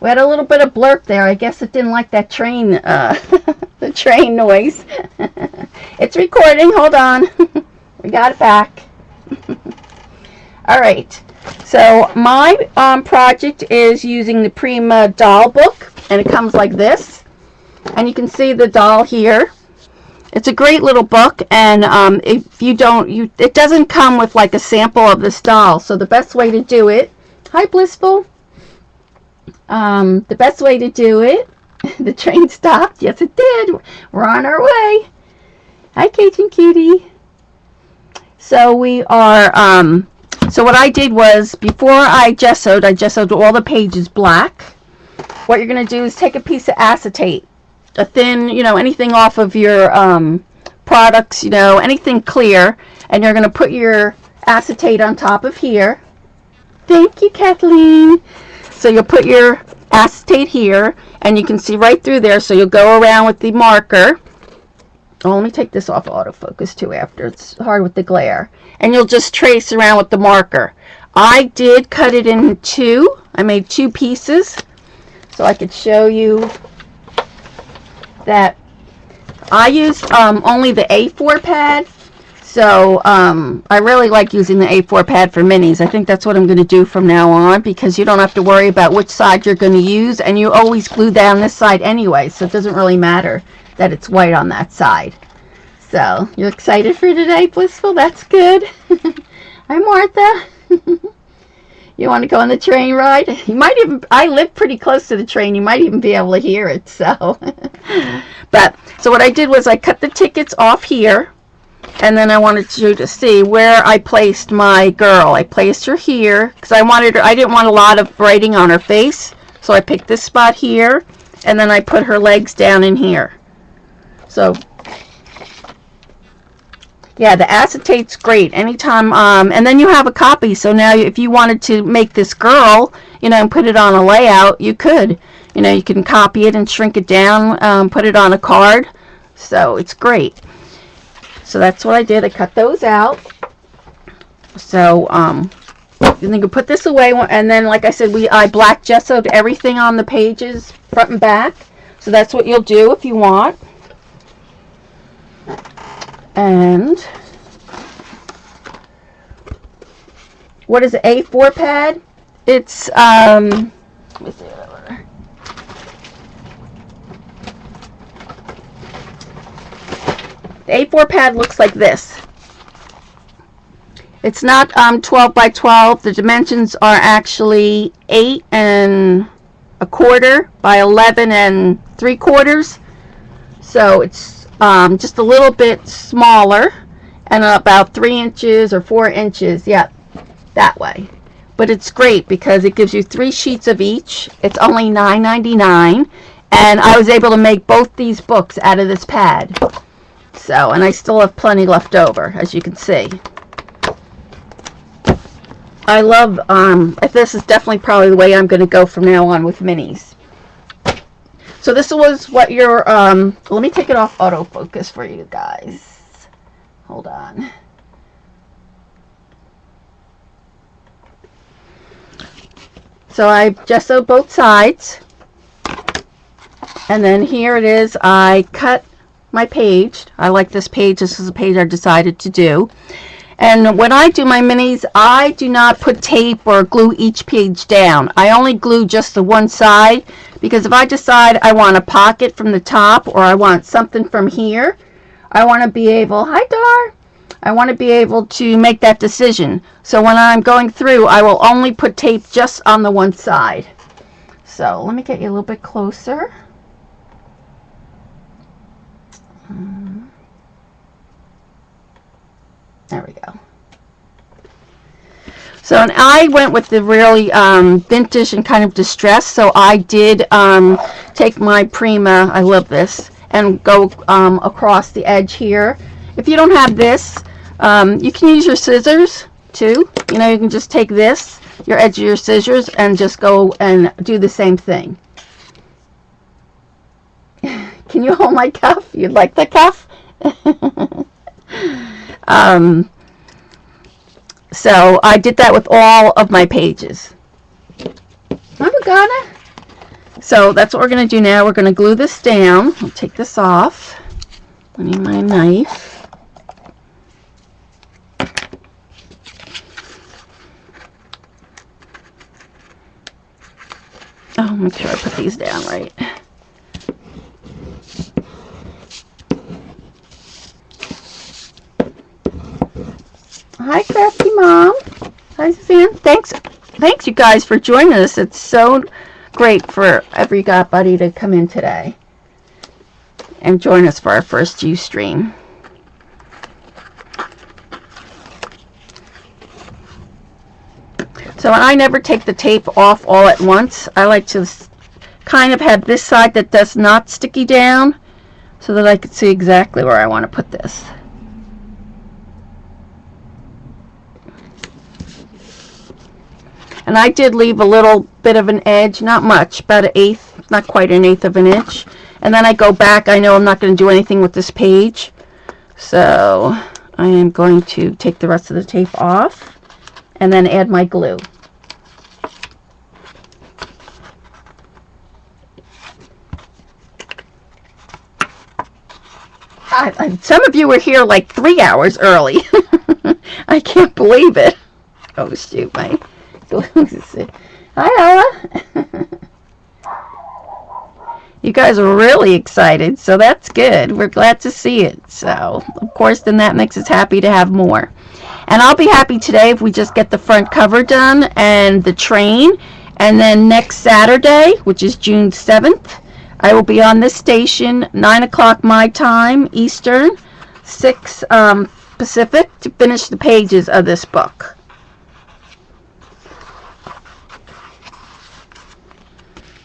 We had a little bit of blurp there. I guess it didn't like that train, the train noise. It's recording. Hold on. We got it back. All right. So my project is using the Prima doll book, and it comes like this. And you can see the doll here. It's a great little book, and if you don't, it doesn't come with like a sample of this doll. So the best way to do it, hi Blissful. The best way to do it, the train stopped. Yes, it did. We're on our way. Hi, Cajun Cutie. So we are, so what I did was, before I gessoed all the pages black. What you're going to do is take a piece of acetate, a thin, anything off of your products, anything clear, and you're going to put your acetate on top of here. Thank you, Kathleen. So you'll put your acetate here, and you can see right through there, so you'll go around with the marker. Oh, let me take this off autofocus too after. It's hard with the glare. And you'll just trace around with the marker. I did cut it in two. I made two pieces, so I could show you that I used only the A4 pad. So I really like using the A4 pad for minis. I think that's what I'm going to do from now on, because you don't have to worry about which side you're going to use, and you always glue down this side anyway, so it doesn't really matter that it's white on that side. So you're excited for today, Blissful? That's good. Hi, Martha. You want to go on the train ride? You might even, I live pretty close to the train, you might even be able to hear it. So so what I did was I cut the tickets off here, and then I wanted you to see where I placed my girl. I placed her here because I didn't want a lot of writing on her face, so I picked this spot here, and then I put her legs down in here. So yeah, the acetate's great anytime, and then you have a copy. So now if you wanted to make this girl, and put it on a layout, you could. You can copy it and shrink it down, put it on a card. So it's great. So that's what I did. I cut those out. So then you can put this away, and then like I said, I black gessoed everything on the pages, front and back. So that's what you'll do if you want. And what is it, A4 pad? It's let me see whatever. The A4 pad looks like this. It's not 12 by 12. The dimensions are actually 8 1/4 by 11 3/4. So it's just a little bit smaller, and about 3 inches or 4 inches, that way. But it's great because it gives you 3 sheets of each. It's only $9.99, and I was able to make both these books out of this pad. So, and I still have plenty left over, as you can see. I love, this is definitely probably the way I'm going to go from now on with minis. So this was what your, let me take it off autofocus for you guys. Hold on. So I gessoed both sides. And then here it is. I cut my page. I like this page. This is a page I decided to do. And when I do my minis, I do not put tape or glue each page down. I only glue just the one side, because if I decide I want a pocket from the top, or I want something from here, I want to be able, hi Dar, I want to be able to make that decision. So when I'm going through, I will only put tape just on the one side. So let me get you a little bit closer. There we go. So, and I went with the really vintage and kind of distressed. So I did take my Prima, I love this, and go across the edge here. If you don't have this, you can use your scissors too. You can just take this, your edge of your scissors, and just go and do the same thing. Can you hold my cuff? You'd like the cuff? So I did that with all of my pages. Hi, Morgana. So that's what we're going to do now. We're going to glue this down. I'll take this off. I need my knife. Oh, make sure I put these down right. Hi, Crafty Mom. Hi, Suzanne. Thanks you guys for joining us. It's so great for everybody to come in today and join us for our first Ustream. So I never take the tape off all at once. I like to kind of have this side that does not sticky down so that I can see exactly where I want to put this. And I did leave a little bit of an edge, not much, about an eighth, not quite an eighth of an inch. And then I go back. I know I'm not going to do anything with this page, so I am going to take the rest of the tape off and then add my glue. Some of you were here like 3 hours early. I can't believe it. Oh shoot, my glue is... Hi, Ella. You guys are really excited, so that's good. We're glad to see it. So, of course, then that makes us happy to have more. And I'll be happy today if we just get the front cover done and the train. And then next Saturday, which is June 7th, I will be on this station, 9 o'clock my time, Eastern, 6 Pacific, to finish the pages of this book.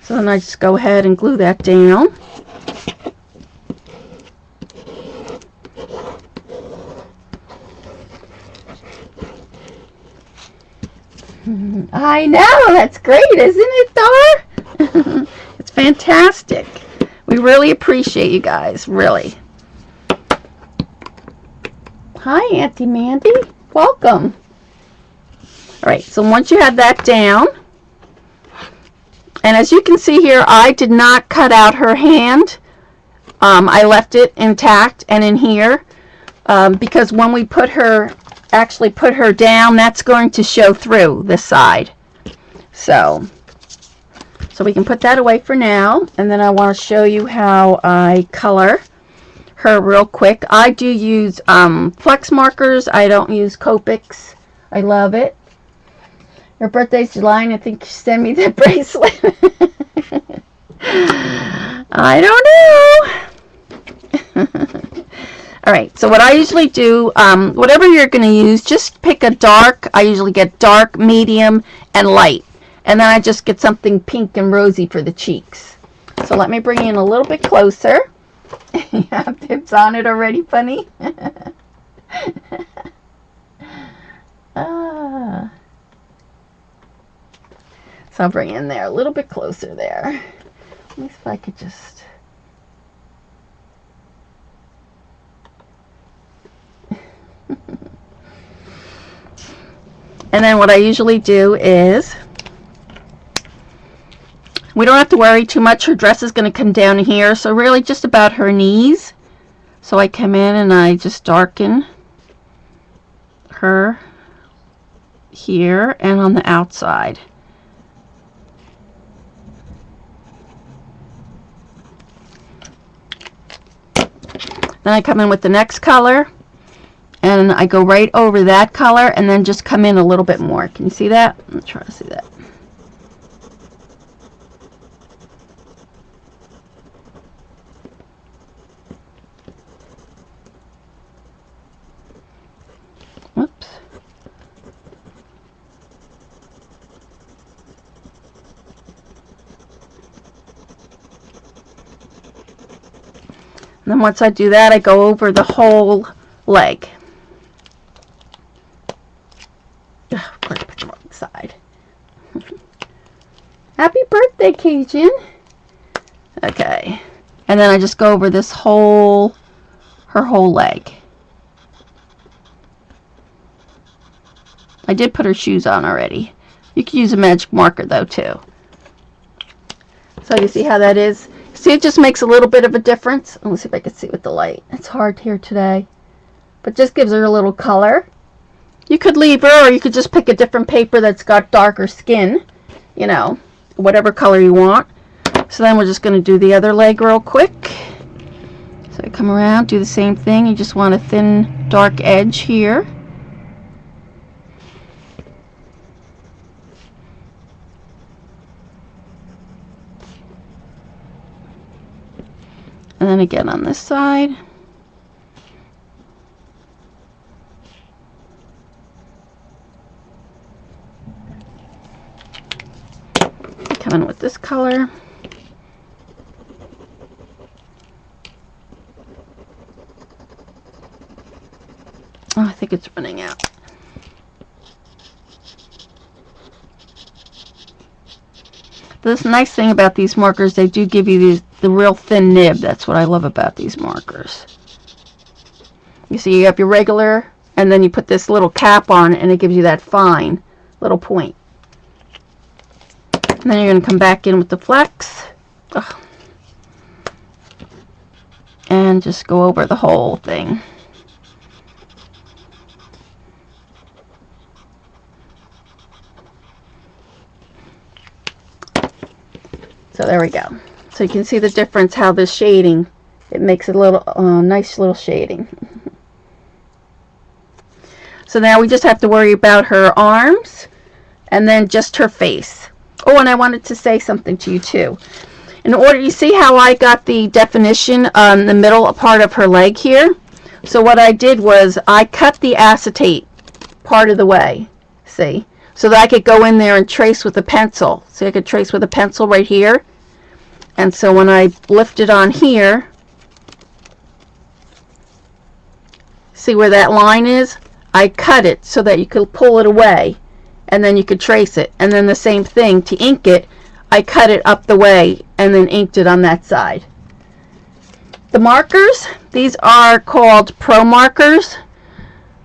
So then I just go ahead and glue that down. I know, that's great, isn't it, Dar? It's fantastic. We really appreciate you guys, really. Hi, Auntie Mandy. Welcome. All right, so once you have that down, and as you can see here, I did not cut out her hand. I left it intact and in here because when we actually put her down, that's going to show through this side. So we can put that away for now, and then I want to show you how I color her real quick. I do use flex markers. I don't use Copics. I love it. Her birthday's July, and I think she sent me the bracelet. I don't know. All right, so what I usually do, whatever you're going to use, just pick a dark. I usually get dark, medium, and light. And then I just get something pink and rosy for the cheeks. So let me bring you in a little bit closer. You have tips on it already, Funny? So I'll bring in there a little bit closer there. Let me see if I could just... And then what I usually do is, we don't have to worry too much. Her dress is going to come down here, so really just about her knees. So I come in and I just darken her here and on the outside. Then I come in with the next color, and I go right over that color, and then just come in a little bit more. Can you see that? I'm trying to see that. Whoops. And then once I do that, I go over the whole leg. Oh, of course, I put the wrong side. Happy birthday, Cajun. Okay. And then I just go over this whole, her whole leg. I did put her shoes on already. You can use a magic marker, though, too. So you see how that is? See, it just makes a little bit of a difference. Let's see if I can see with the light. It's hard here today. But just gives her a little color. You could leave her, or you could just pick a different paper that's got darker skin. You know, whatever color you want. So then we're just going to do the other leg real quick. So I come around, do the same thing. You just want a thin, dark edge here. And then again on this side. Come in with this color. Oh, I think it's running out. This nice thing about these markers, they do give you the real thin nib. That's what I love about these markers. You see, you have your regular, and then you put this little cap on, and it gives you that fine little point. And then you're going to come back in with the flex. Ugh. And just go over the whole thing. So there we go. So you can see the difference how this shading, it makes a little nice little shading. So now we just have to worry about her arms and then just her face. Oh, and I wanted to say something to you too. In order, you see how I got the definition on the middle part of her leg here? So what I did was I cut the acetate part of the way, see? So that I could go in there and trace with a pencil. See, I could trace with a pencil right here. And so when I lift it on here, see where that line is? I cut it so that you could pull it away, and then you could trace it. And then the same thing, to ink it, I cut it up the way and then inked it on that side. The markers, these are called Pro markers.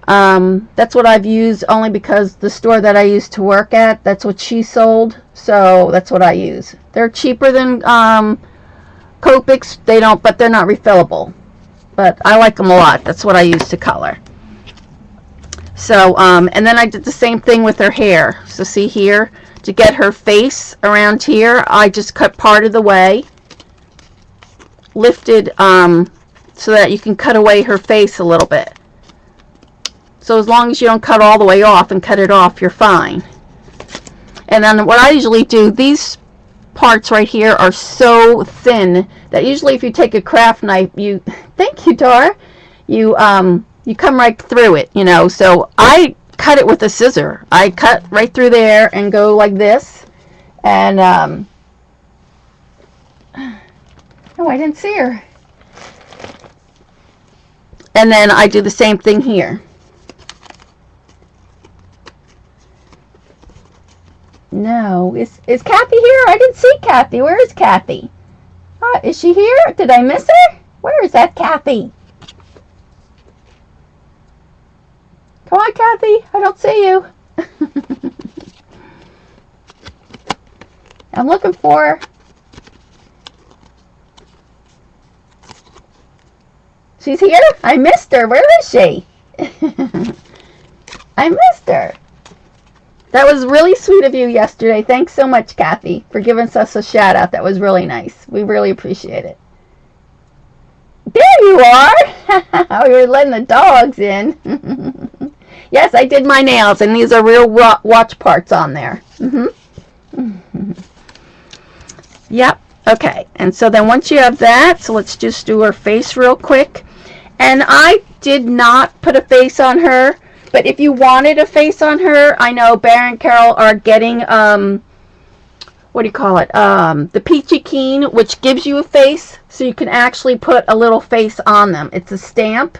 That's what I've used only because the store that I used to work at, that's what she sold, so that's what I use. They're cheaper than Copics, but they're not refillable. But I like them a lot. That's what I use to color. So, and then I did the same thing with her hair. So see here, to get her face around here, I just cut part of the way, lifted so that you can cut away her face a little bit. So as long as you don't cut all the way off and cut it off, you're fine. And then what I usually do, these parts right here are so thin that usually if you take a craft knife, thank you, Dora, you come right through it, you know. So I cut it with a scissor. I cut right through there and go like this. And, oh, I didn't see her. And then I do the same thing here. No, is Kathy here? I didn't see Kathy. Where is Kathy? Is she here? Did I miss her? Where is that Kathy? Come on, Kathy. I don't see you. I'm looking for her. She's here? I missed her. Where is she? I missed her. That was really sweet of you yesterday. Thanks so much, Kathy, for giving us a shout out. That was really nice. We really appreciate it. There you are. Oh, you're letting the dogs in. Yes, I did my nails, and these are real watch parts on there. Yep. Okay. And so then once you have that, so let's just do her face real quick. And I did not put a face on her. But if you wanted a face on her, I know Bear and Carol are getting, what do you call it? The Peachy Keen, which gives you a face, so you can actually put a little face on them. It's a stamp,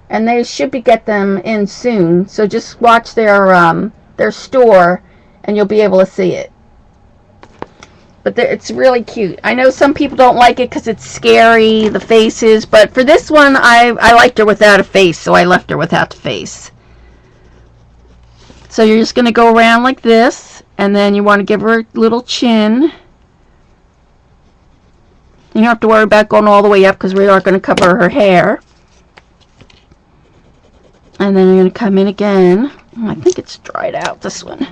and they should get them in soon. So just watch their store, and you'll be able to see it. But it's really cute. I know some people don't like it because it's scary, the faces, but for this one, I liked her without a face, so I left her without the face. So you're just going to go around like this, and then you want to give her a little chin. You don't have to worry about going all the way up because we are going to cover her hair. And then I'm going to come in again. Oh, I think it's dried out, this one.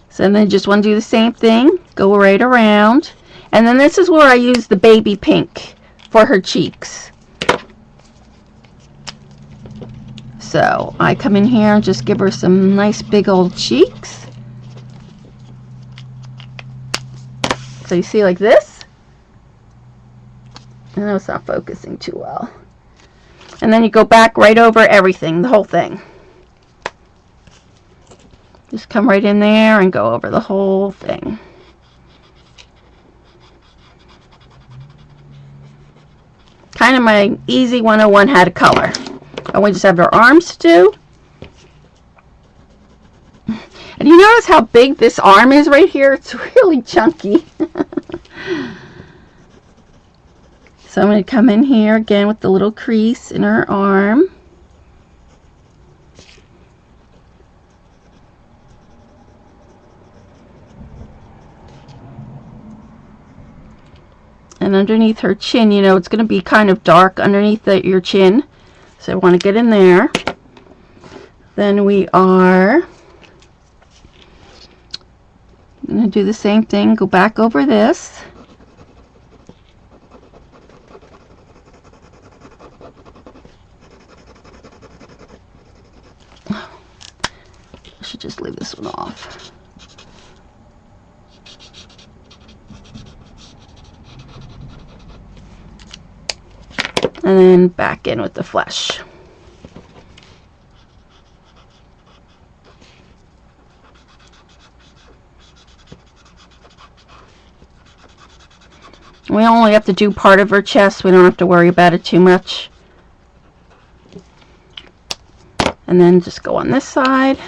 So then I just want to do the same thing. Go right around. And then this is where I use the baby pink for her cheeks. So I come in here and just give her some nice big old cheeks. So you see like this? I know it's not focusing too well. And then you go back right over everything, the whole thing. Just come right in there and go over the whole thing. Kind of my easy 101 how to color. And we just have our arms to do. And you notice how big this arm is right here? It's really chunky. So I'm going to come in here again with the little crease in her arm. And underneath her chin, you know, it's going to be kind of dark underneath your chin. So I want to get in there. Then we are going to do the same thing. Go back over this. I should just leave this one off. And then back in with the flesh. We only have to do part of her chest. We don't have to worry about it too much. And then just go on this side.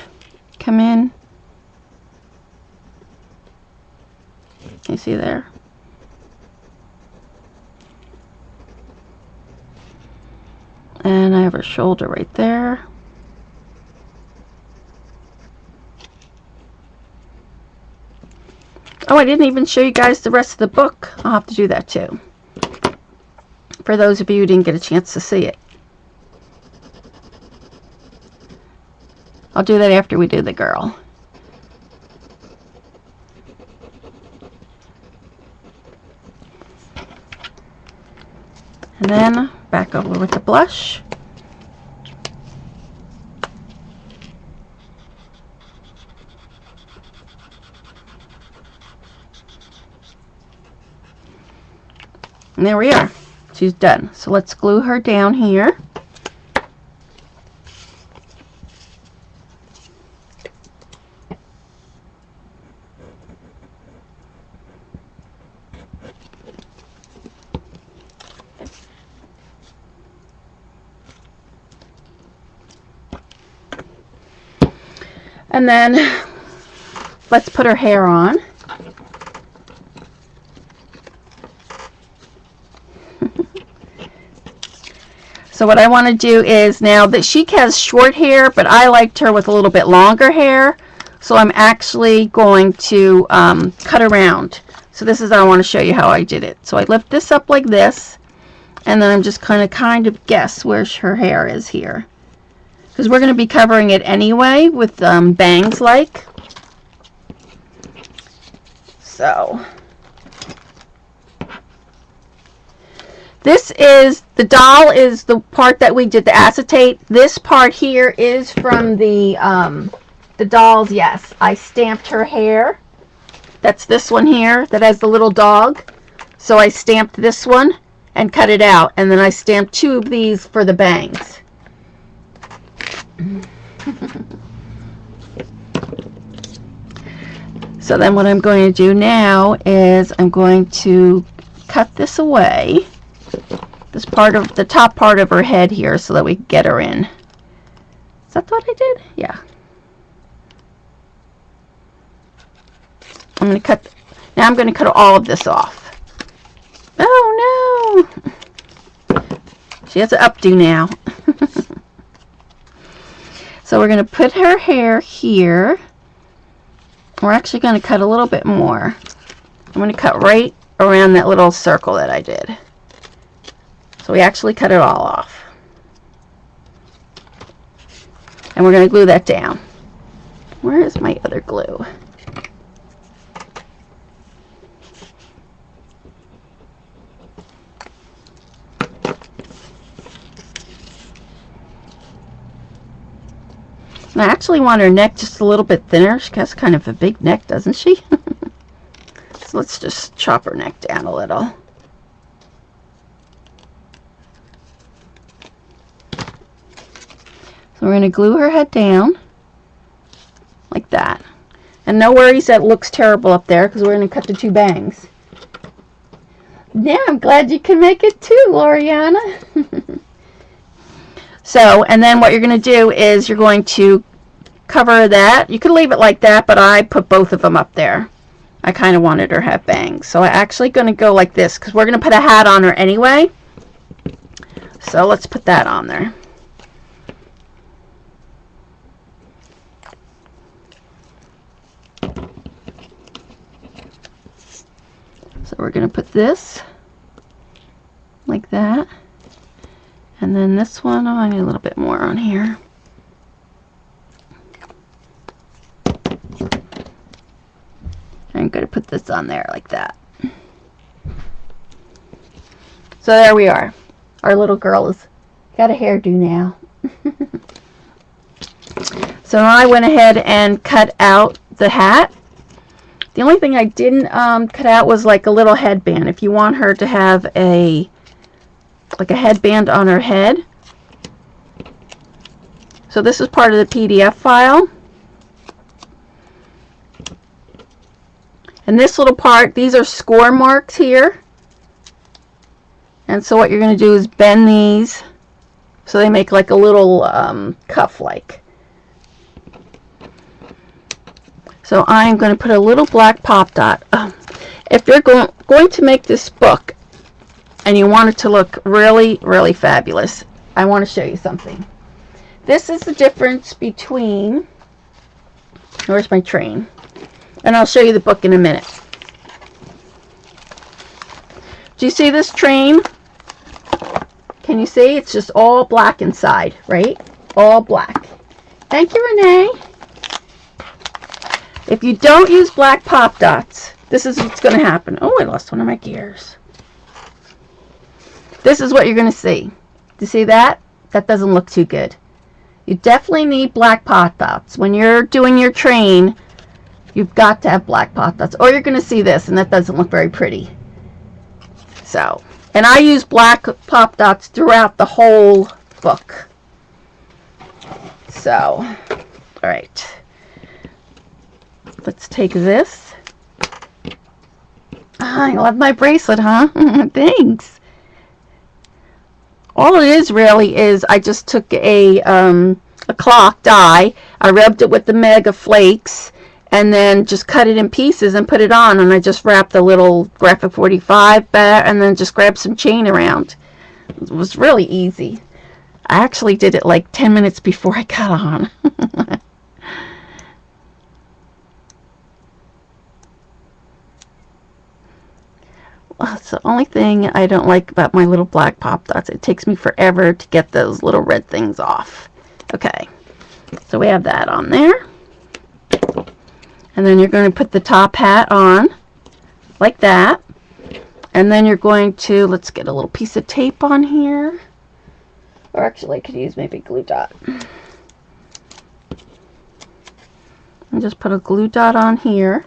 Come in. You see there? And I have her shoulder right there. Oh, I didn't even show you guys the rest of the book. I'll have to do that too. For those of you who didn't get a chance to see it. I'll do that after we do the girl. And then back over with the blush. And there we are. She's done. So let's glue her down here. And then let's put her hair on. So what I want to do is, now that she has short hair, but I liked her with a little bit longer hair, so I'm actually going to cut around. So this is how I want to show you how I did it. So I lift this up like this, and then I'm just kind of guess where her hair is here. Because we're going to be covering it anyway with bangs like. So this is, the doll is the part that we did the acetate. This part here is from the dolls, yes. I stamped her hair. That's this one here that has the little dog. So I stamped this one and cut it out. And then I stamped 2 of these for the bangs. So then what I'm going to do now is I'm going to cut this away, this part of the top part of her head here, so that we can get her in. Is that what I did? Yeah. I'm going to cut, now I'm going to cut all of this off. Oh no! She has an updo now. So we're going to put her hair here, we're actually going to cut a little bit more. I'm going to cut right around that little circle that I did. So we actually cut it all off. And we're going to glue that down. Where is my other glue? And I actually want her neck just a little bit thinner. She has kind of a big neck, doesn't she? So let's just chop her neck down a little. So we're going to glue her head down like that. And no worries that it looks terrible up there, because we're going to cut the 2 bangs. Yeah, I'm glad you can make it too, Loriana. So, and then what you're going to do is you're going to cover that. You could leave it like that, but I put both of them up there. I kind of wanted her to have bangs. So I'm actually going to go like this, because we're going to put a hat on her anyway. So let's put that on there. So we're going to put this like that. And then this one, oh, I need a little bit more on here. I'm going to put this on there like that. So there we are. Our little girl has got a hairdo now. So I went ahead and cut out the hat. The only thing I didn't cut out was like a little headband. If you want her to have a headband on her head. So this is part of the PDF file. And this little part, these are score marks here. And so what you're going to do is bend these so they make like a little cuff like. So I'm going to put a little black pop dot. If you're going to make this book and you want it to look really, really fabulous, I want to show you something. This is the difference between, where's my train? And I'll show you the book in a minute. Do you see this train? Can you see? It's just all black inside, right? All black. Thank you, Renee. If you don't use black pop dots, this is what's going to happen. Oh, I lost one of my gears. This is what you're going to see. Do you see that? That doesn't look too good. You definitely need black pop dots. When you're doing your train, you've got to have black pop dots. Or you're going to see this, and that doesn't look very pretty. So, and I use black pop dots throughout the whole book. So, all right. Let's take this. I love my bracelet, huh? Thanks. All it is really is I just took a clock die. I rubbed it with the Mega Flakes and then just cut it in pieces and put it on. And I just wrapped a little graphic 45 back and then just grabbed some chain around. It was really easy. I actually did it like 10 minutes before I got on. That's the only thing I don't like about my little black pop dots. It takes me forever to get those little red things off. Okay, so we have that on there. And then you're going to put the top hat on like that. And then you're going to, let's get a little piece of tape on here. Or actually I could use maybe glue dot. And just put a glue dot on here.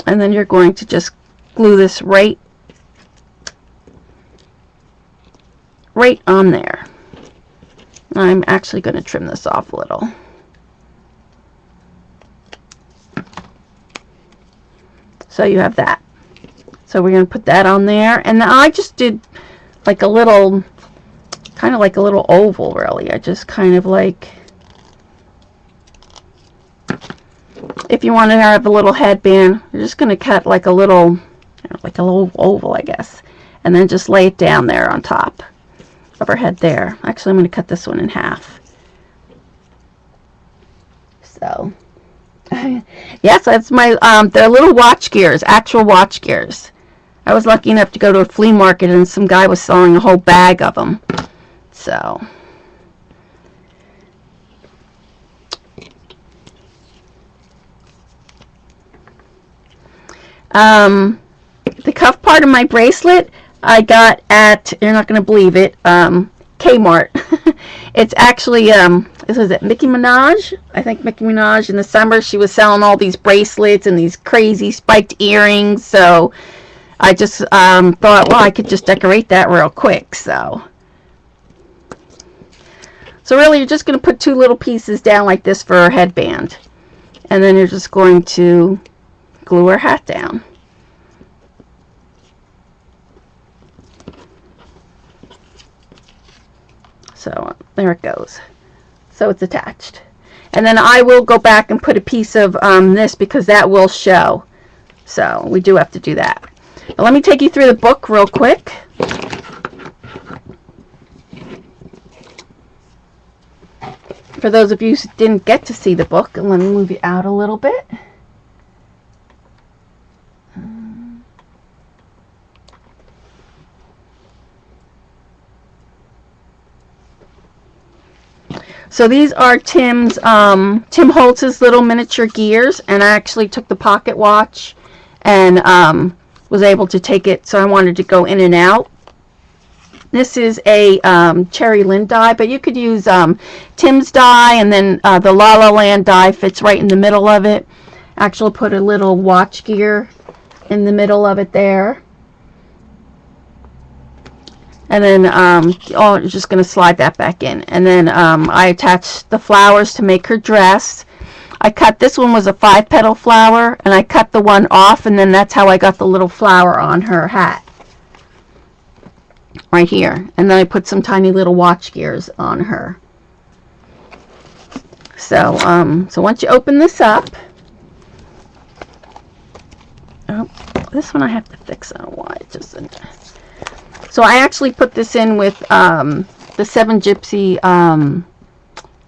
And then you're going to just glue this right on there. I'm actually going to trim this off a little. So you have that. So we're going to put that on there. And I just did like a little, kind of like a little oval really. I just kind of like, if you want to have a little headband, you're just going to cut like a little oval, I guess. and then just lay it down there on top of her head there. Actually, I'm going to cut this one in half. So, yes, that's my, they're little watch gears, actual watch gears. I was lucky enough to go to a flea market and some guy was selling a whole bag of them. So, the cuff part of my bracelet I got at, you're not going to believe it, Kmart. It's actually, this was it, Nicki Minaj? I think Nicki Minaj in the summer, she was selling all these bracelets and these crazy spiked earrings, so I just thought, well, I could just decorate that real quick, so really you're just going to put two little pieces down like this for her headband, and then you're just going to glue her hat down. So there it goes. So it's attached. And then I will go back and put a piece of this because that will show. So we do have to do that. Now let me take you through the book real quick. For those of you who didn't get to see the book, let me move you out a little bit. So these are Tim Holtz's little miniature gears, and I actually took the pocket watch and was able to take it, so I wanted to go in and out. This is a Cherry Lynn die, but you could use Tim's die, and then the La La Land die fits right in the middle of it. Actually put a little watch gear in the middle of it there. And then I'm just going to slide that back in. And then I attached the flowers to make her dress. I cut, this one was a 5-petal flower, and I cut the one off, and then that's how I got the little flower on her hat. Right here. And then I put some tiny little watch gears on her. So, so once you open this up, oh, this one I have to fix. I don't know why it just isn't. So I actually put this in with the 7 Gypsy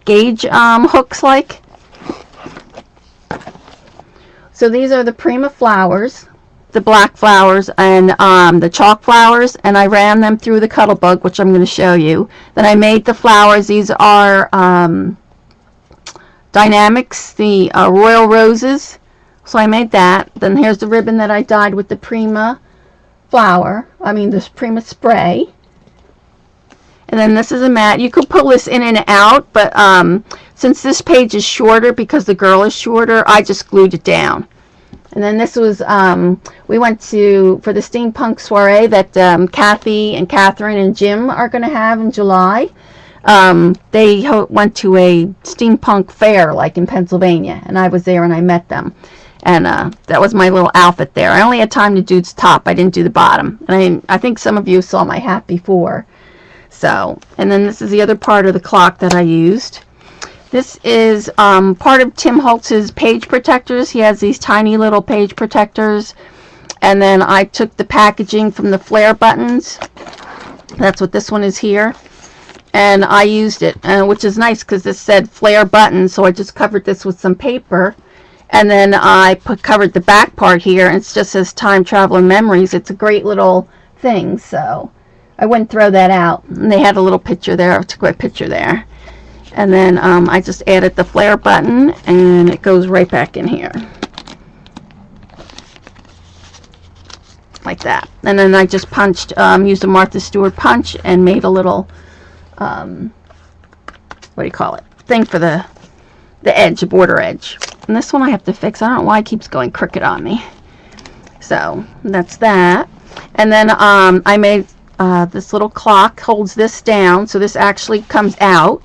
gauge hooks like. So these are the Prima flowers, the black flowers, and the chalk flowers, and I ran them through the Cuttlebug, which I'm going to show you. Then I made the flowers. These are Dynamics, the Royal Roses. So I made that. Then here's the ribbon that I dyed with the Prima flower, this Prima spray. And then this is a mat. You could pull this in and out, but since this page is shorter because the girl is shorter, I just glued it down. And then this was, we went for the steampunk soiree that Kathy and Catherine and Jim are going to have in July. They went to a steampunk fair like in Pennsylvania, and I was there and I met them. And that was my little outfit there. I only had time to do the top. I didn't do the bottom. And I think some of you saw my hat before. So, and then this is the other part of the clock that I used. This is part of Tim Holtz's page protectors. He has these tiny little page protectors. And then I took the packaging from the flare buttons. That's what this one is here. And I used it, which is nice because this said flare buttons. So I just covered this with some paper. And then I covered the back part here, and it just says Time Travel and Memories. It's a great little thing, so I wouldn't throw that out. And they had a little picture there. I took a picture there. And then I just added the flare button, and it goes right back in here. Like that. And then I just punched, used a Martha Stewart punch, and made a little, what do you call it? Thing for the edge, the border edge. And this one I have to fix. I don't know why it keeps going crooked on me. So that's that. And then I made this little clock holds this down, so this actually comes out.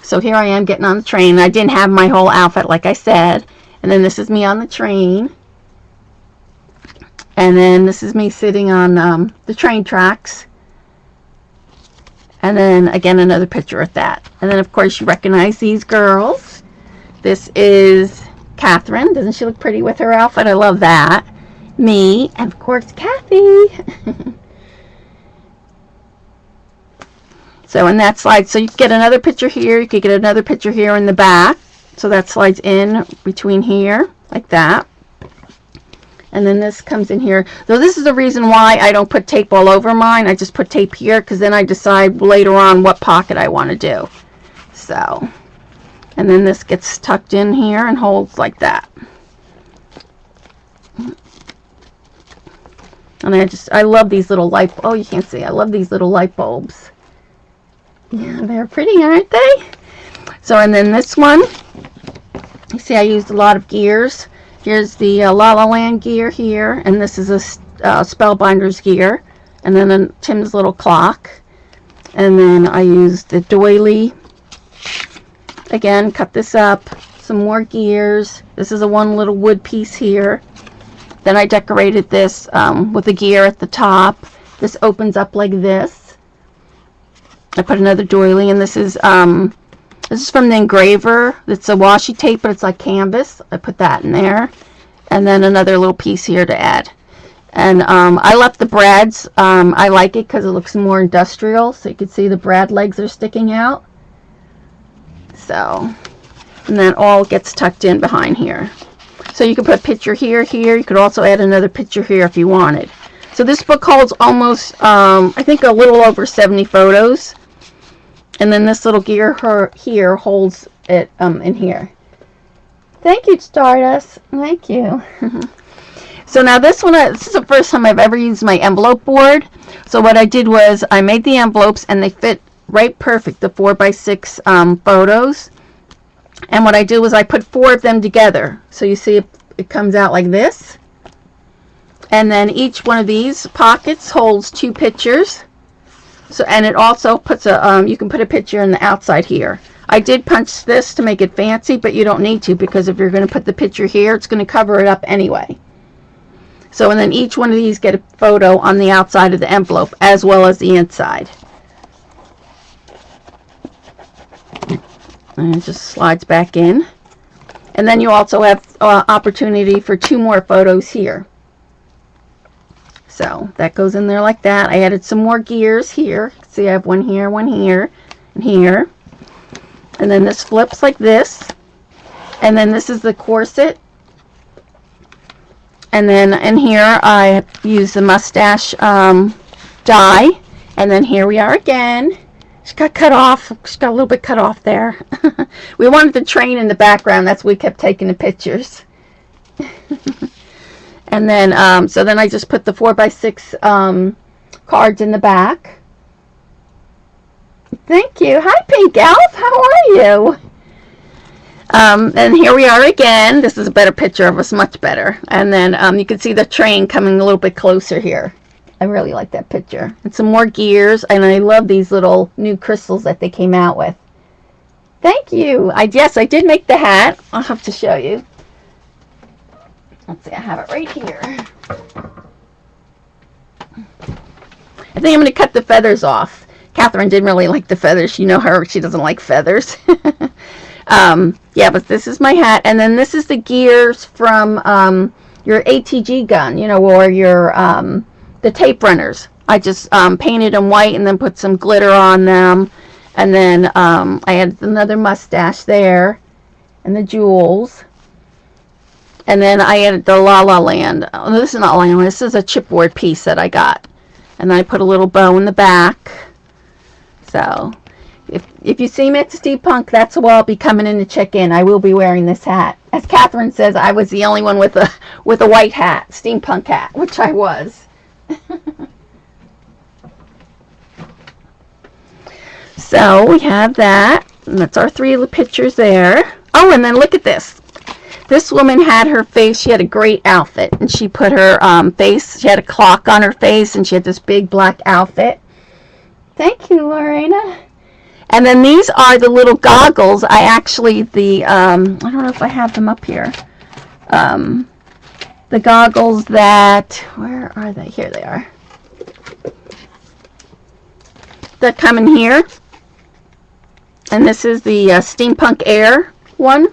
So here I am getting on the train. I didn't have my whole outfit like I said. And then this is me on the train. And then this is me sitting on the train tracks. And then again another picture of that. And then of course you recognize these girls. This is Catherine. Doesn't she look pretty with her outfit? I love that. me, and of course Kathy. So in that slide, so you get another picture here, you could get another picture here in the back. So that slides in between here, like that. And then this comes in here. So this is the reason why I don't put tape all over mine. I just put tape here, because then I decide later on what pocket I want to do. So, and then this gets tucked in here and holds like that. And I love these little light, oh, you can't see, I love these little light bulbs. Yeah, they're pretty, aren't they? So, and then this one, you see I used a lot of gears. Here's the La La Land gear here, and this is a Spellbinders gear, and then Tim's little clock, and then I used the doily. Again, cut this up, some more gears. This is a one little wood piece here. Then I decorated this with a gear at the top. This opens up like this. I put another doily, and this is from the engraver. It's a washi tape, but it's like canvas. I put that in there. And then another little piece here to add. And I left the brads. I like it because it looks more industrial. So you can see the brad legs are sticking out. So, and then all gets tucked in behind here. So you can put a picture here, here. You could also add another picture here if you wanted. So this book holds almost, I think a little over 70 photos. And then this little gear here holds it in here. Thank you, Stardust. Thank you. So now this one, this is the first time I've ever used my envelope board. So what I did was I made the envelopes, and they fit right perfect, the 4x6 photos. And what I do was I put 4 of them together. So you see it comes out like this. And then each one of these pockets holds 2 pictures. So, and it also puts a, you can put a picture in the outside here. I did punch this to make it fancy, but you don't need to, because if you're going to put the picture here, it's going to cover it up anyway. So, and then each one of these get a photo on the outside of the envelope, as well as the inside. And it just slides back in. And then you also have opportunity for 2 more photos here. So that goes in there like that. I added some more gears here. See, I have one here, and here. And then this flips like this. And then this is the corset. And then in here I use the mustache die. And then here we are again. She got cut off. She got a little bit cut off there. We wanted the train in the background. That's why we kept taking the pictures. And then, so then I just put the 4x6 cards in the back. Thank you. Hi, Pink Elf. How are you? And here we are again. This is a better picture of us, much better. And then you can see the train coming a little bit closer here. I really like that picture. And some more gears. And I love these little new crystals that they came out with. Thank you. Yes, I did make the hat. I'll have to show you. Let's see, I have it right here. I think I'm going to cut the feathers off. Catherine didn't really like the feathers. You know her, she doesn't like feathers. Yeah, but this is my hat. And then this is the gears from your ATG gun, you know, or your the tape runners. I just painted them white and then put some glitter on them. And then I added another mustache there. And the jewels. And then I added the La La Land. Oh, this is not La La Land. This is a chipboard piece that I got. And then I put a little bow in the back. So, if you see me at Steampunk, that's where I'll be coming in to check in. I will be wearing this hat. As Catherine says, I was the only one with a white hat, steampunk hat, which I was. So we have that. And that's our 3 pictures there. Oh, and then look at this. This woman had her face, she had a great outfit, and she put her face, she had a clock on her face, and she had this big black outfit. Thank you, Lorena. And then these are the little goggles. I actually, I don't know if I have them up here. The goggles that, where are they? Here they are. That come in here. And this is the Steampunk Air one.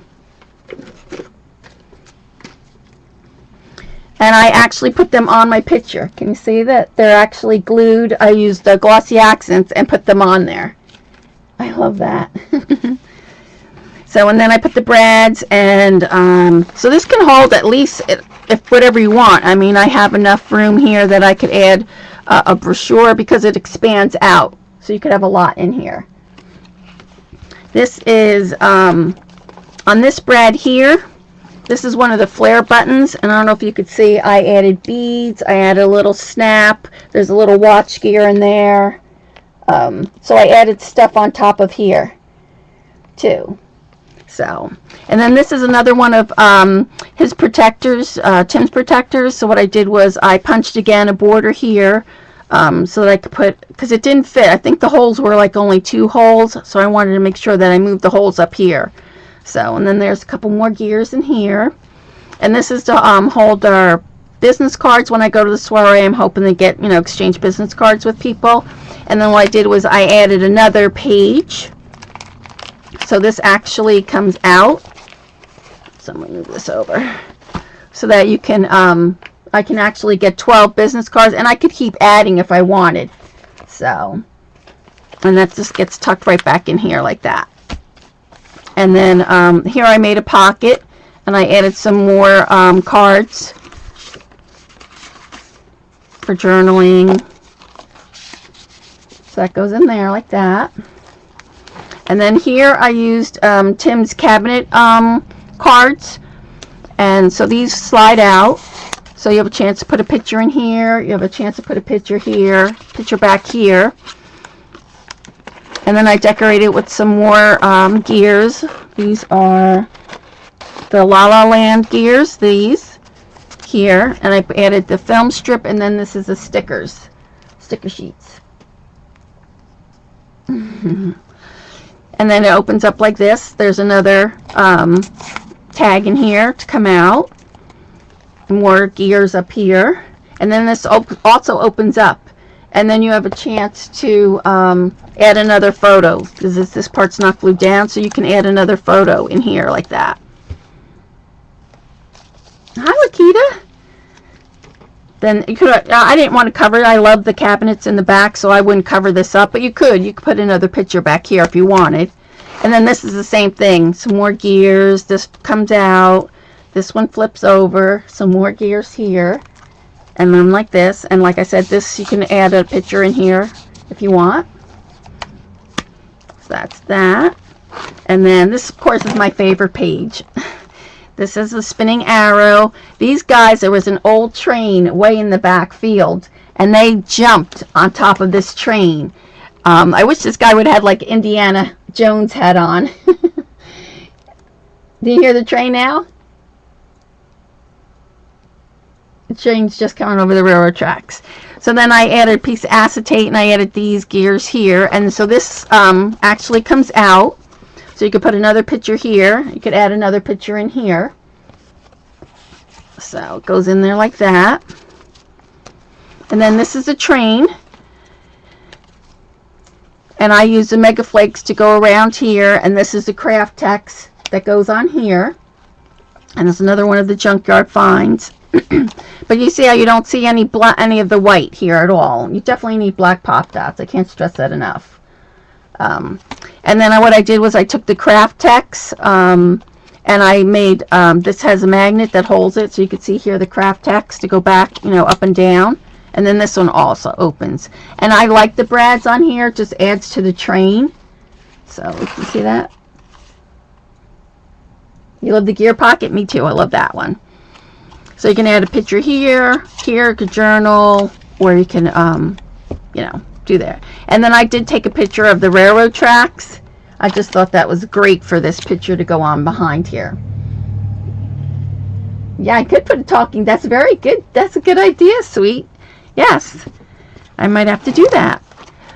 And I actually put them on my picture. Can you see that? They're actually glued. I used the glossy accents and put them on there. I love that. So, and then I put the brads, and so this can hold at least if whatever you want. I mean, I have enough room here that I could add a brochure because it expands out. So you could have a lot in here. This is, on this brad here, this is one of the flare buttons, and I don't know if you could see, I added beads, I added a little snap, there's a little watch gear in there. So I added stuff on top of here, too. So, and then this is another one of his protectors, Tim's protectors. So what I did was I punched again a border here so that I could put, because it didn't fit. I think the holes were like only 2 holes, so I wanted to make sure that I moved the holes up here. So, and then there's a couple more gears in here. And this is to hold our business cards. When I go to the soiree, I'm hoping to get, you know, exchange business cards with people. And then what I did was I added another page. So this actually comes out. So I'm going to move this over so that you can, I can actually get 12 business cards, and I could keep adding if I wanted. So, and that just gets tucked right back in here like that. And then here I made a pocket, and I added some more cards for journaling. So that goes in there like that. And then here I used Tim's cabinet cards. And so these slide out. So you have a chance to put a picture in here. You have a chance to put a picture here. Picture back here. And then I decorated with some more gears. These are the La La Land gears. These here. And I added the film strip. And then this is the stickers. Sticker sheets. And then it opens up like this. There's another tag in here to come out. More gears up here. And then this also opens up. And then you have a chance to add another photo. Because this part's not glued down, so you can add another photo in here like that. Hi, Lakita. Then you could. I didn't want to cover it. I love the cabinets in the back, so I wouldn't cover this up. But you could. You could put another picture back here if you wanted. And then this is the same thing. Some more gears. This comes out. This one flips over. Some more gears here. And then like this. And like I said, this you can add a picture in here if you want. So that's that. And then this, of course, is my favorite page. This is a spinning arrow. These guys, there was an old train way in the back field, and they jumped on top of this train. I wish this guy would have like Indiana Jones hat on. Do you hear the train now? The train's just coming over the railroad tracks. So then I added a piece of acetate, and I added these gears here. And so this actually comes out. So you could put another picture here. You could add another picture in here. So it goes in there like that. And then this is a train. And I use the Mega Flakes to go around here. And this is the craft text that goes on here. And it's another one of the junkyard finds. But you see how you don't see any of the white here at all. You definitely need black pop dots. I can't stress that enough. And then what I did was I took the craft text and I made, this has a magnet that holds it, so you can see here the craft text to go back, you know, up and down. And then this one also opens. And I like the brads on here. It just adds to the train. So you can see that. You love the gear pocket? Me too. I love that one. So you can add a picture here. Here you could journal, or you can, you know, do that. And then I did take a picture of the railroad tracks. I just thought that was great for this picture to go on behind here. Yeah, I could put a talking. That's very good. That's a good idea, sweet. Yes, I might have to do that.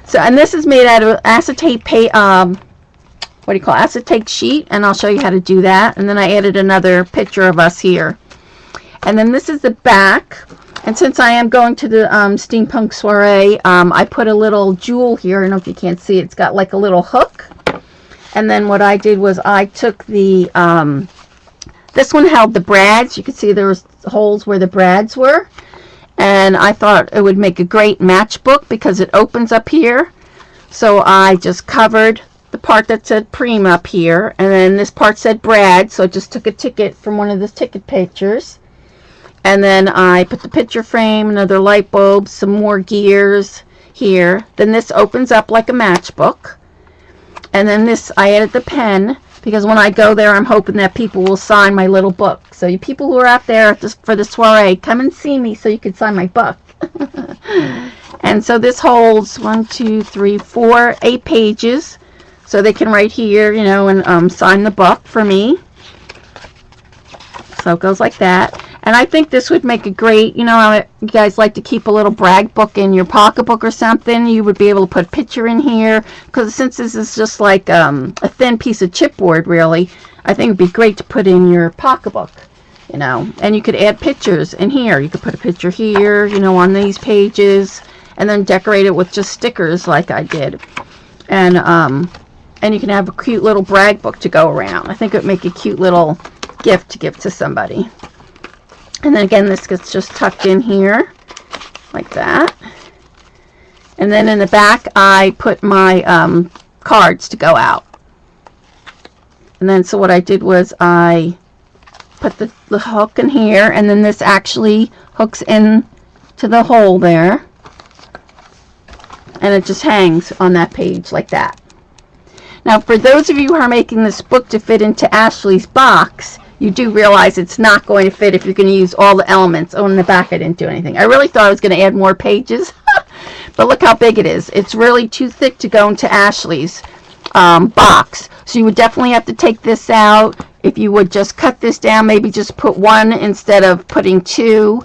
So, and this is made out of acetate what do you call it? Acetate sheet, and I'll show you how to do that. And then I added another picture of us here. And then this is the back. And since I am going to the steampunk soiree, I put a little jewel here. I don't know if you can't see it. It's got like a little hook. And then what I did was I took the This one held the brads. You can see there was holes where the brads were. And I thought it would make a great matchbook because it opens up here. So I just covered the part that said Preem up here. And then this part said Brad. So I just took a ticket from one of the ticket pictures. And then I put the picture frame, another light bulb, some more gears here. Then this opens up like a matchbook. And then this, I added the pen because when I go there, I'm hoping that people will sign my little book. So you people who are out there for the soiree, come and see me so you can sign my book. And so this holds 1, 2, 3, 4, 8 pages. So they can write here, you know, and sign the book for me. So it goes like that. And I think this would make a great, you know how you guys like to keep a little brag book in your pocketbook or something. You would be able to put a picture in here. Because since this is just like a thin piece of chipboard, really, I think it would be great to put in your pocketbook, you know. And you could add pictures in here. You could put a picture here, you know, on these pages. And then decorate it with just stickers like I did. And you can have a cute little brag book to go around. I think it would make a cute little gift to give to somebody. And then again, this gets just tucked in here like that. And then in the back, I put my cards to go out. And then so what I did was I put the hook in here, and then this actually hooks in to the hole there. And it just hangs on that page like that. Now, for those of you who are making this book to fit into Ashley's box, you do realize it's not going to fit if you're going to use all the elements. Oh, in the back I didn't do anything. I really thought I was going to add more pages. But look how big it is. It's really too thick to go into Ashley's box. So you would definitely have to take this out. If you would just cut this down, maybe just put 1 instead of putting 2.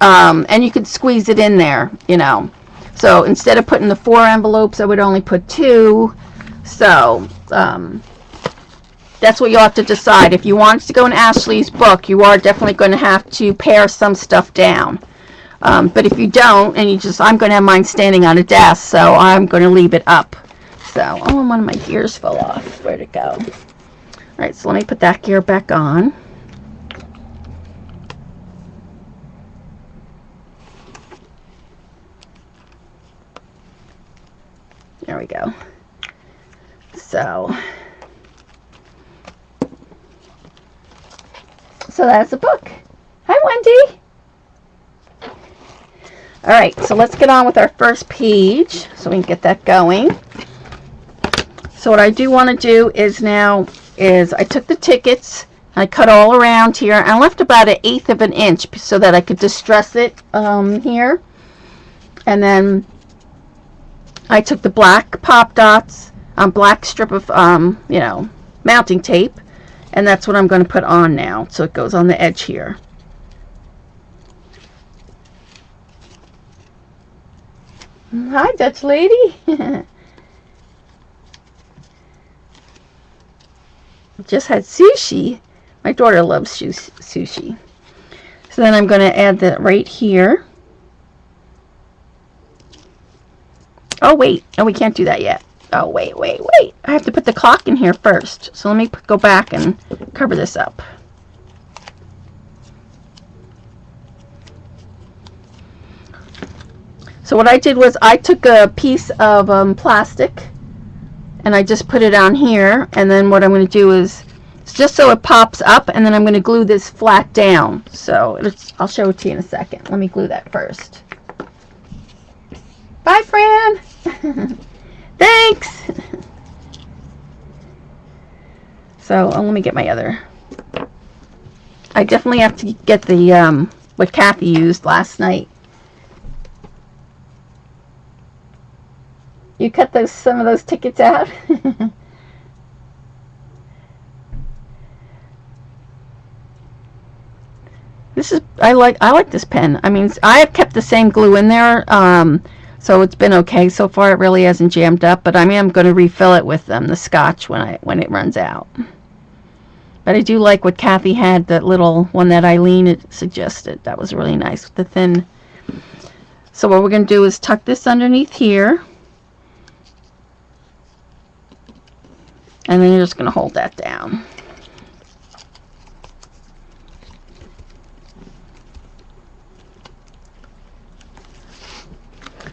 And you could squeeze it in there, you know. So instead of putting the 4 envelopes, I would only put 2. So that's what you'll have to decide. If you want to go in Ashley's book, you are definitely going to have to pare some stuff down. But if you don't, and you just, I'm going to have mine standing on a desk, so I'm going to leave it up. So, oh, one of my gears fell off. Where'd it go? All right, so let me put that gear back on. There we go. So that's the book. Hi, Wendy. All right, so let's get on with our first page so we can get that going. So what I do want to do is I took the tickets, I cut all around here, and I left about 1/8 of an inch so that I could distress it here. And then I took the black pop dots, black strip of, you know, mounting tape, and that's what I'm going to put on now. So it goes on the edge here. Hi, Dutch lady. Just had sushi. My daughter loves sushi. So then I'm going to add that right here. Oh, wait. No, we can't do that yet. Oh, wait. I have to put the clock in here first. So let me go back and cover this up. So what I did was I took a piece of plastic and I just put it on here. And then what I'm going to do is, just so it pops up, and then I'm going to glue this flat down. So I'll show it to you in a second. Let me glue that first. Bye, Fran. Thanks. So let me get my other. I definitely have to get the what Kathy used last night. You cut some of those tickets out. I like this pen. I mean, I have kept the same glue in there. So it's been okay so far. It really hasn't jammed up, but I mean, I'm going to refill it with the scotch when it runs out. But I do like what Kathy had, that little one that Eileen had suggested. That was really nice with the thin. So what we're going to do is tuck this underneath here, and then you're just going to hold that down.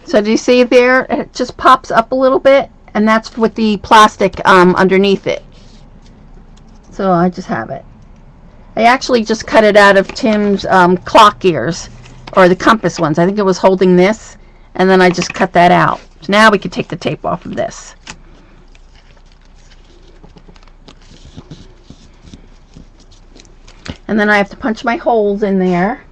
So do you see there? It just pops up a little bit, and that's with the plastic underneath it. So I just have it. I actually just cut it out of Tim's clock gears, or the compass ones. I think it was holding this, and then I just cut that out. So now we can take the tape off of this. And then I have to punch my holes in there.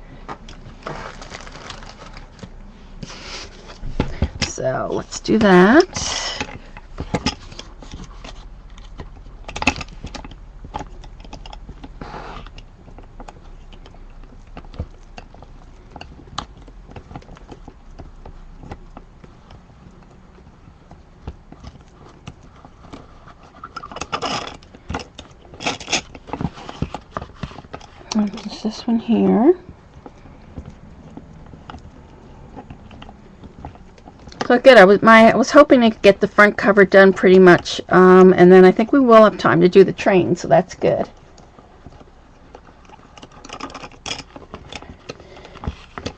So let's do that. Just this one here. So good. I was hoping to get the front cover done pretty much, and then I think we will have time to do the train, so that's good.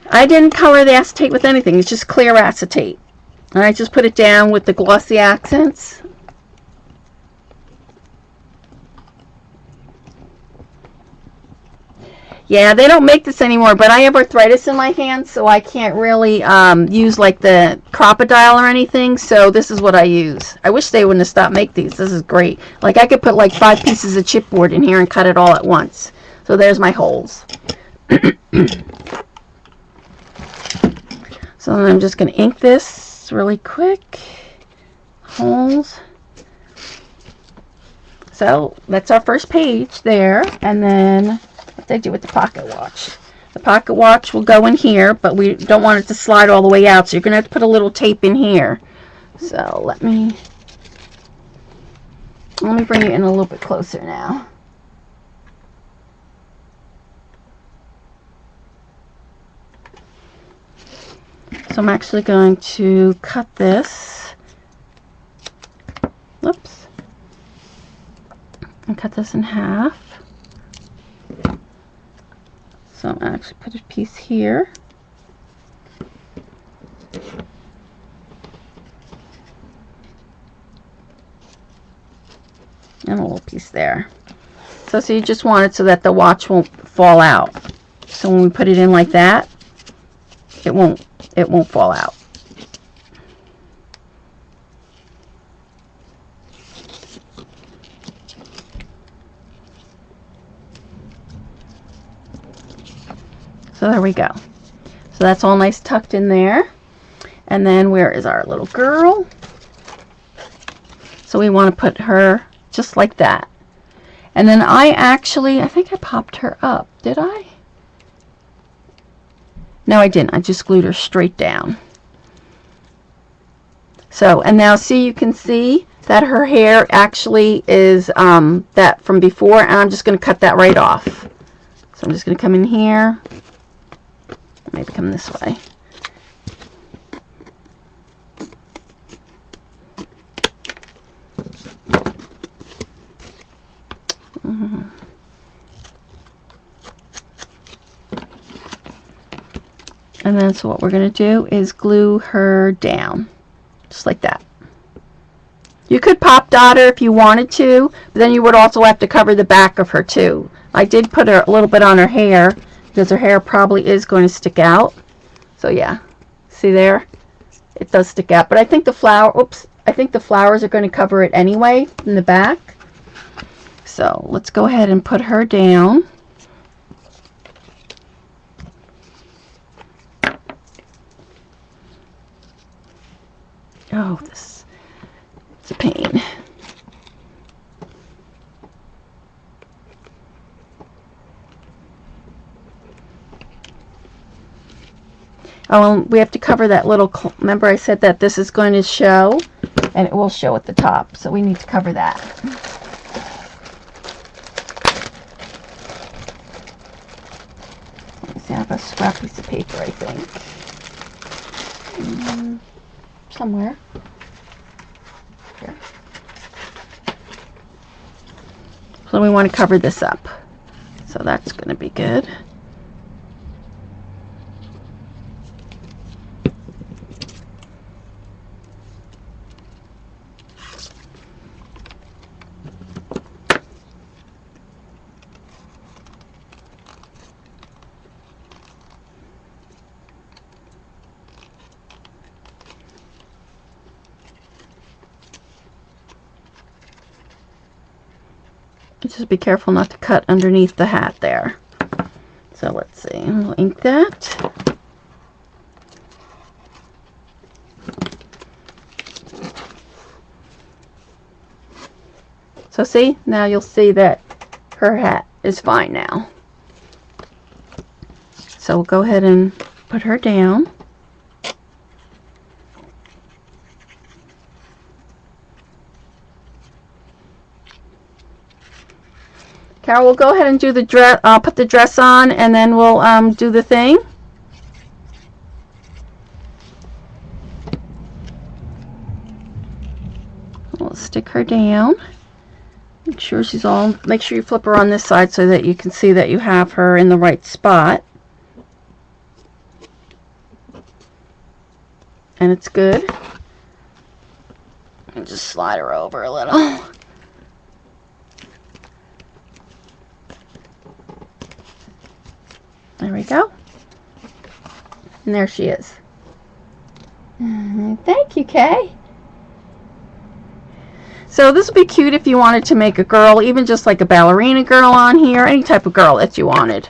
I didn't color the acetate with anything. It's just clear acetate, and I just put it down with the glossy accents. Yeah, they don't make this anymore, but I have arthritis in my hands, so I can't really use like the crocodile or anything, so this is what I use. I wish they wouldn't have stopped making these. This is great. Like, I could put like 5 pieces of chipboard in here and cut it all at once. So there's my holes. So I'm just going to ink this really quick. Holes. So that's our first page there, and then what did I do with the pocket watch? The pocket watch will go in here, but we don't want it to slide all the way out, so you're going to have to put a little tape in here. So let me bring it in a little bit closer now. So I'm actually going to cut this. Whoops. And cut this in half. So I'm actually put a piece here. And a little piece there. So you just want it so that the watch won't fall out. So when we put it in like that, it won't fall out. So there we go. So that's all nice tucked in there. And then where is our little girl? So we want to put her just like that. And then I think I popped her up. Did I? No, I didn't. I just glued her straight down. So, and now see, you can see that her hair actually is that from before, and I'm just going to cut that right off. So I'm just going to come in here. Maybe come this way. And then so what we're going to do is glue her down, just like that. You could pop dot her if you wanted to, but then you would also have to cover the back of her too. I did put a little bit on her hair because her hair probably is going to stick out. So yeah, see there? It does stick out, but I think the flowers are going to cover it anyway in the back. So let's go ahead and put her down. Oh, this is a pain. Oh, and we have to cover that little, remember I said that this is going to show, and it will show at the top, so we need to cover that. Let me see, I have a scrap piece of paper, I think. Somewhere. Here. So we want to cover this up. So that's going to be good. Just be careful not to cut underneath the hat there. So let's see, we'll ink that. So see, now you'll see that her hat is fine now. So we'll go ahead and put her down. Carol, we'll go ahead and do the dress. I'll put the dress on, and then we'll do the thing. We'll stick her down. Make sure she's all. Make sure you flip her on this side so that you can see that you have her in the right spot. And it's good. And just slide her over a little. There we go. And there she is. Thank you, Kay. So this would be cute if you wanted to make a girl, even just like a ballerina girl on here, any type of girl that you wanted.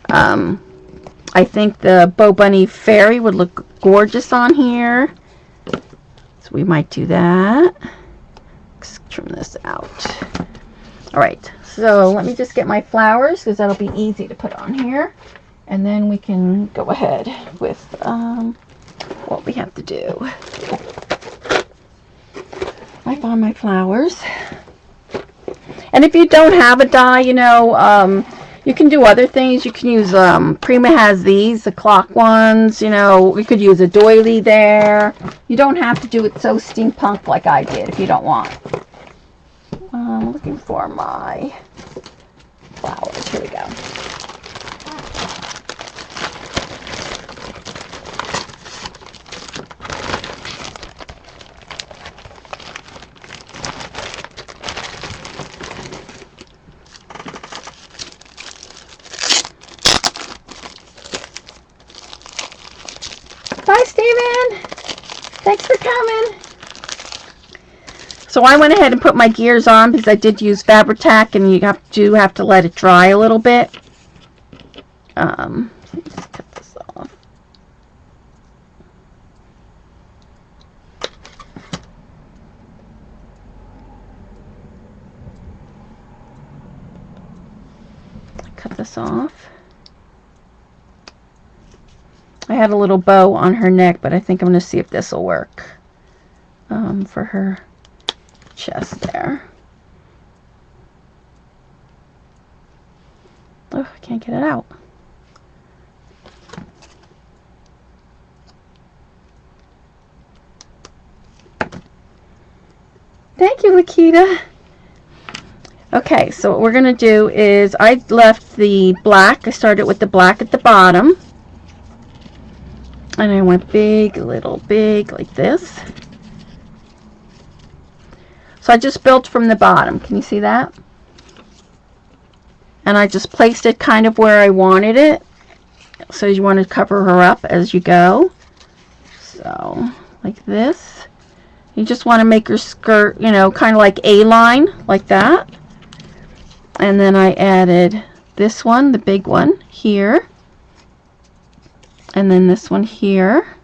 I think the Bow Bunny Fairy would look gorgeous on here. So we might do that. Let's trim this out. Alright, so let me just get my flowers because that'll be easy to put on here. And then we can go ahead with what we have to do. I found my flowers. And if you don't have a die, you know, you can do other things. You can use, Prima has these, the clock ones, you know, we could use a doily there. You don't have to do it so steampunk like I did if you don't want. I'm looking for my flowers. Here we go. Bye, Steven. Thanks for coming. So I went ahead and put my gears on because I did use Fabri-Tac, and you have to let it dry a little bit. Just cut this off. Cut this off. I had a little bow on her neck, but I think I'm going to see if this will work for her chest there. Oh, I can't get it out. Thank you, Lakita. Okay, so what we're going to do is I left the black. I started with the black at the bottom. And I went big, little, big, like this. So I just built from the bottom. Can you see that? And I just placed it kind of where I wanted it. So you want to cover her up as you go. So, like this. You just want to make your skirt, you know, kind of like A-line, like that. And then I added this one, the big one, here. And then this one here,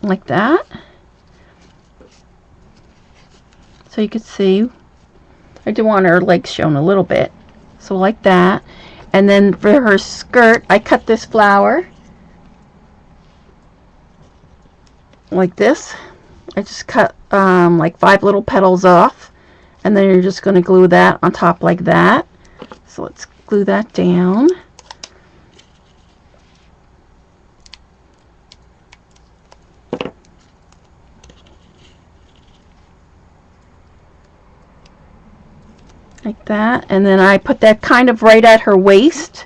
like that. So you can see, I do want her legs shown a little bit, so like that. And then for her skirt, I cut this flower like this. I just cut like 5 little petals off, and then you're just going to glue that on top like that. So let's glue that down. Like that. And then I put that kind of right at her waist.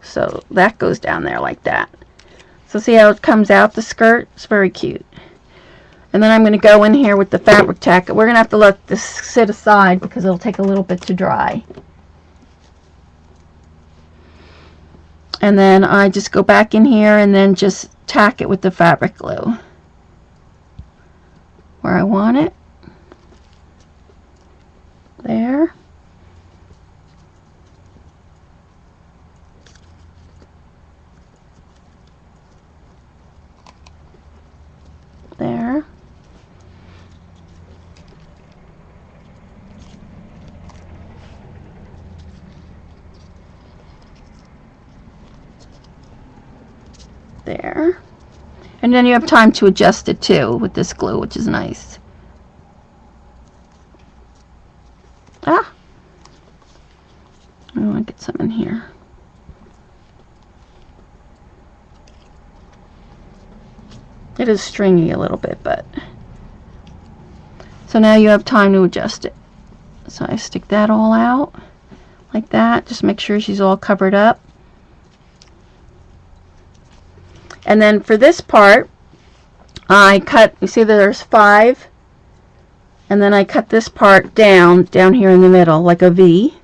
So that goes down there like that. So see how it comes out, the skirt? It's very cute. And then I'm going to go in here with the Fabri-Tac. We're going to have to let this sit aside because it'll take a little bit to dry. And then I just go back in here and then just tack it with the fabric glue where I want it. There. There. There. And then you have time to adjust it too with this glue, which is nice. Ah! I want to get some in here. It is stringy a little bit, but... So now you have time to adjust it. So I stick that all out like that. Just make sure she's all covered up. And then for this part, I cut, you see there's 5, and then I cut this part down here in the middle, like a V.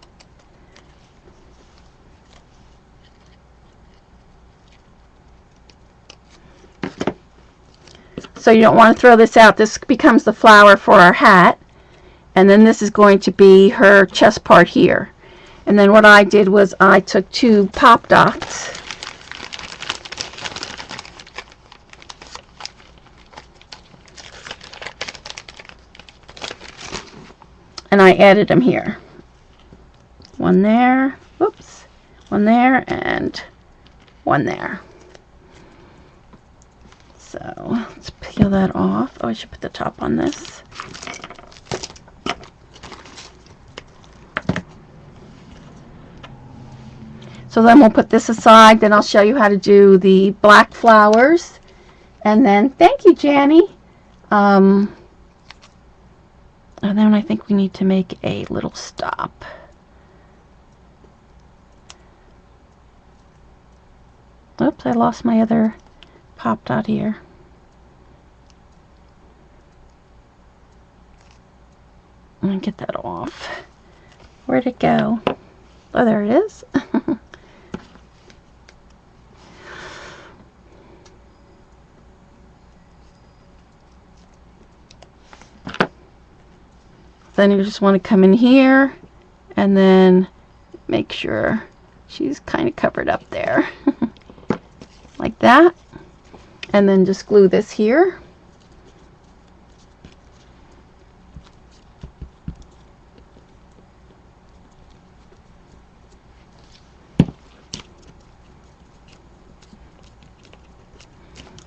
So you don't want to throw this out. This becomes the flower for our hat. And then this is going to be her chest part here. And then what I did was I took 2 pop dots. And I added them here. One there, whoops, one there, and one there. So let's peel that off. Oh, I should put the top on this. So then we'll put this aside, then I'll show you how to do the black flowers. And then, thank you, Janny. And then I think we need to make a little stop. Oops, I lost my other pop dot here. I'm going to get that off. Where'd it go? Oh, there it is. Then you just want to come in here and then make sure she's kind of covered up there. Like that. And then just glue this here.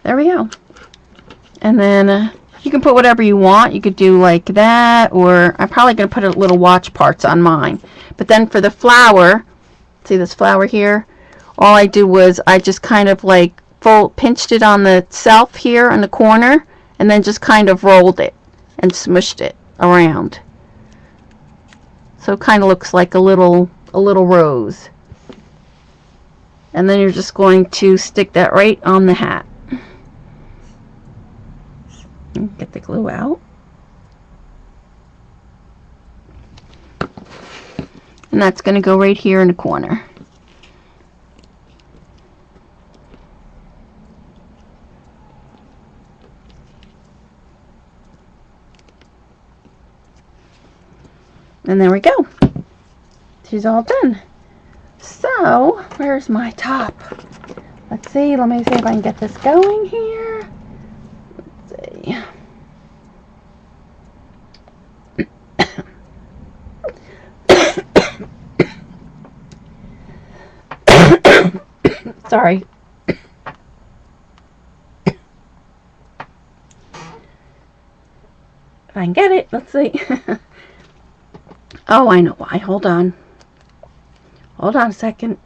There we go. And then you can put whatever you want. You could do like that, or I'm probably going to put a little watch parts on mine. But then for the flower, see this flower here? All I did was I just kind of like pinched it on the self here in the corner, and then just kind of rolled it and smushed it around. So it kind of looks like a little rose. And then you're just going to stick that right on the hat. Get the glue out. And that's going to go right here in the corner. And there we go. She's all done. So, where's my top? Let's see. Let me see if I can get this going here. Let's see. Sorry. If I can get it, let's see. Oh, I know why. Hold on. Hold on a second.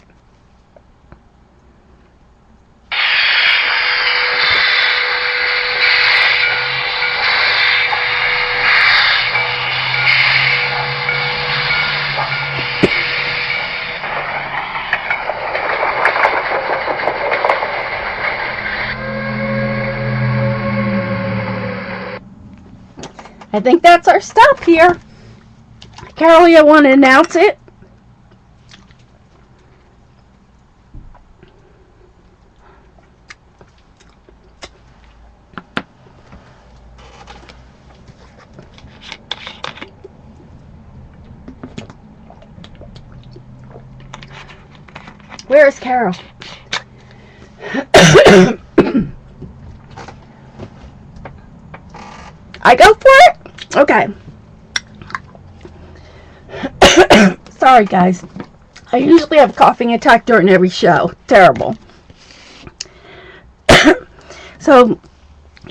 I think that's our stop here. Carol, you want to announce it? Where is Carol? I go for it? Okay. Sorry, guys. I usually have a coughing attack during every show. Terrible. So,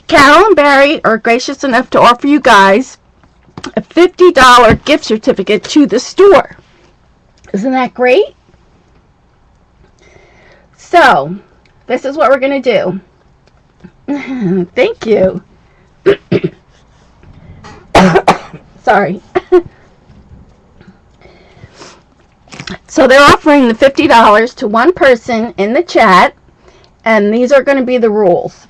Carol and Barry are gracious enough to offer you guys a $50 gift certificate to the store. Isn't that great? So, this is what we're going to do. Thank you. Sorry. So they're offering the $50 to one person in the chat, and these are going to be the rules.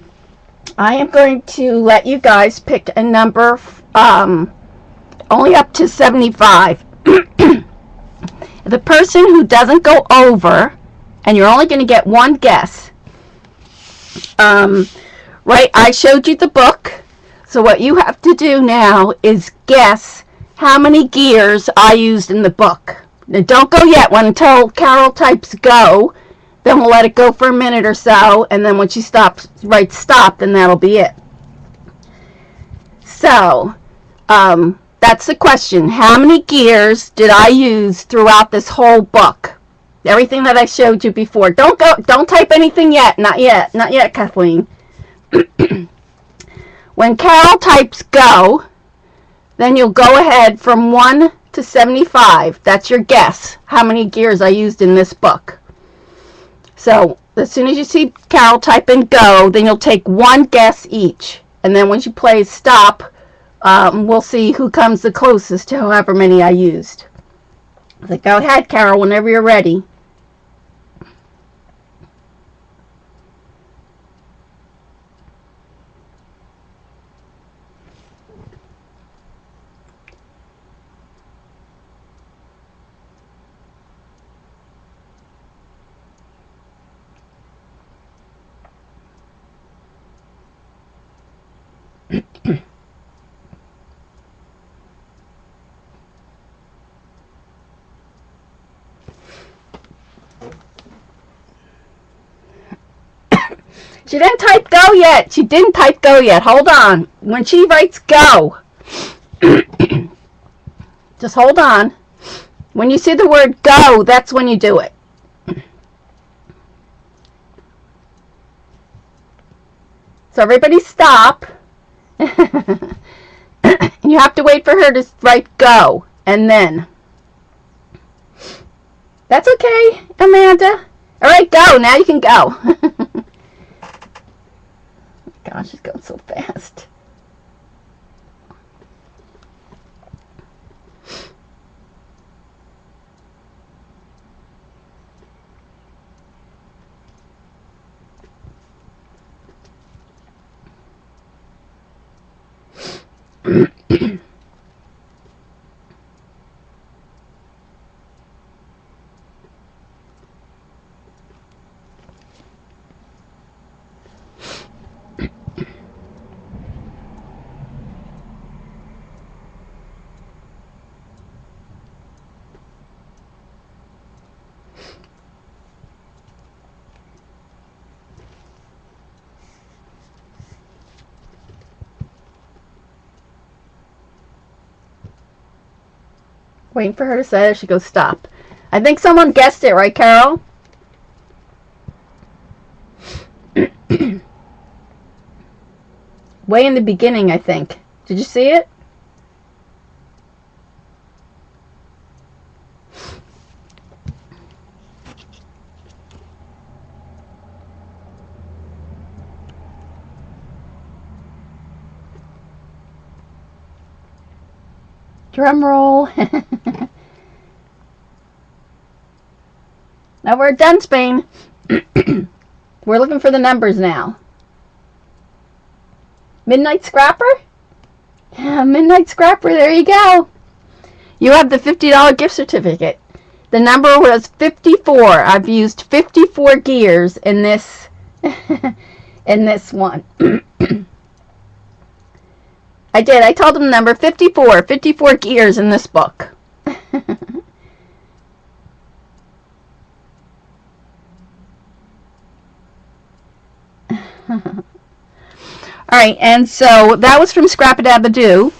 I am going to let you guys pick a number only up to 75. The person who doesn't go over, and you're only going to get one guess. Right, I showed you the book. So what you have to do now is guess how many gears I used in the book. Now don't go yet. Until Carol types go, then we'll let it go for a minute or so, and then when she writes stop, then that'll be it. So, that's the question. How many gears did I use throughout this whole book? Everything that I showed you before. Don't type anything yet. Not yet, Kathleen. When Carol types go, then you'll go ahead from 1 to 75. That's your guess, how many gears I used in this book. So, as soon as you see Carol type in go, then you'll take one guess each. And then when she plays stop, we'll see who comes the closest to however many I used. So go ahead, Carol, whenever you're ready. She didn't type go yet. She didn't type go yet. Hold on. When she writes go, just hold on. When you see the word go, that's when you do it. So everybody stop. You have to wait for her to write go, and then. That's okay, Amanda. All right, go. Now you can go. Gosh, it's going so fast. Waiting for her to say it. She goes, stop. I think someone guessed it, right, Carol? Way in the beginning, I think. Did you see it? Drum roll. Now we're done, Spain. We're looking for the numbers now. Midnight Scrapper? Yeah, Midnight Scrapper, there you go. You have the $50 gift certificate. The number was 54. I've used 54 gears in this in this one. I did. I told them the number 54. 54 gears in this book. Alright, and so that was from Scrap-a-Dab-a-Doo.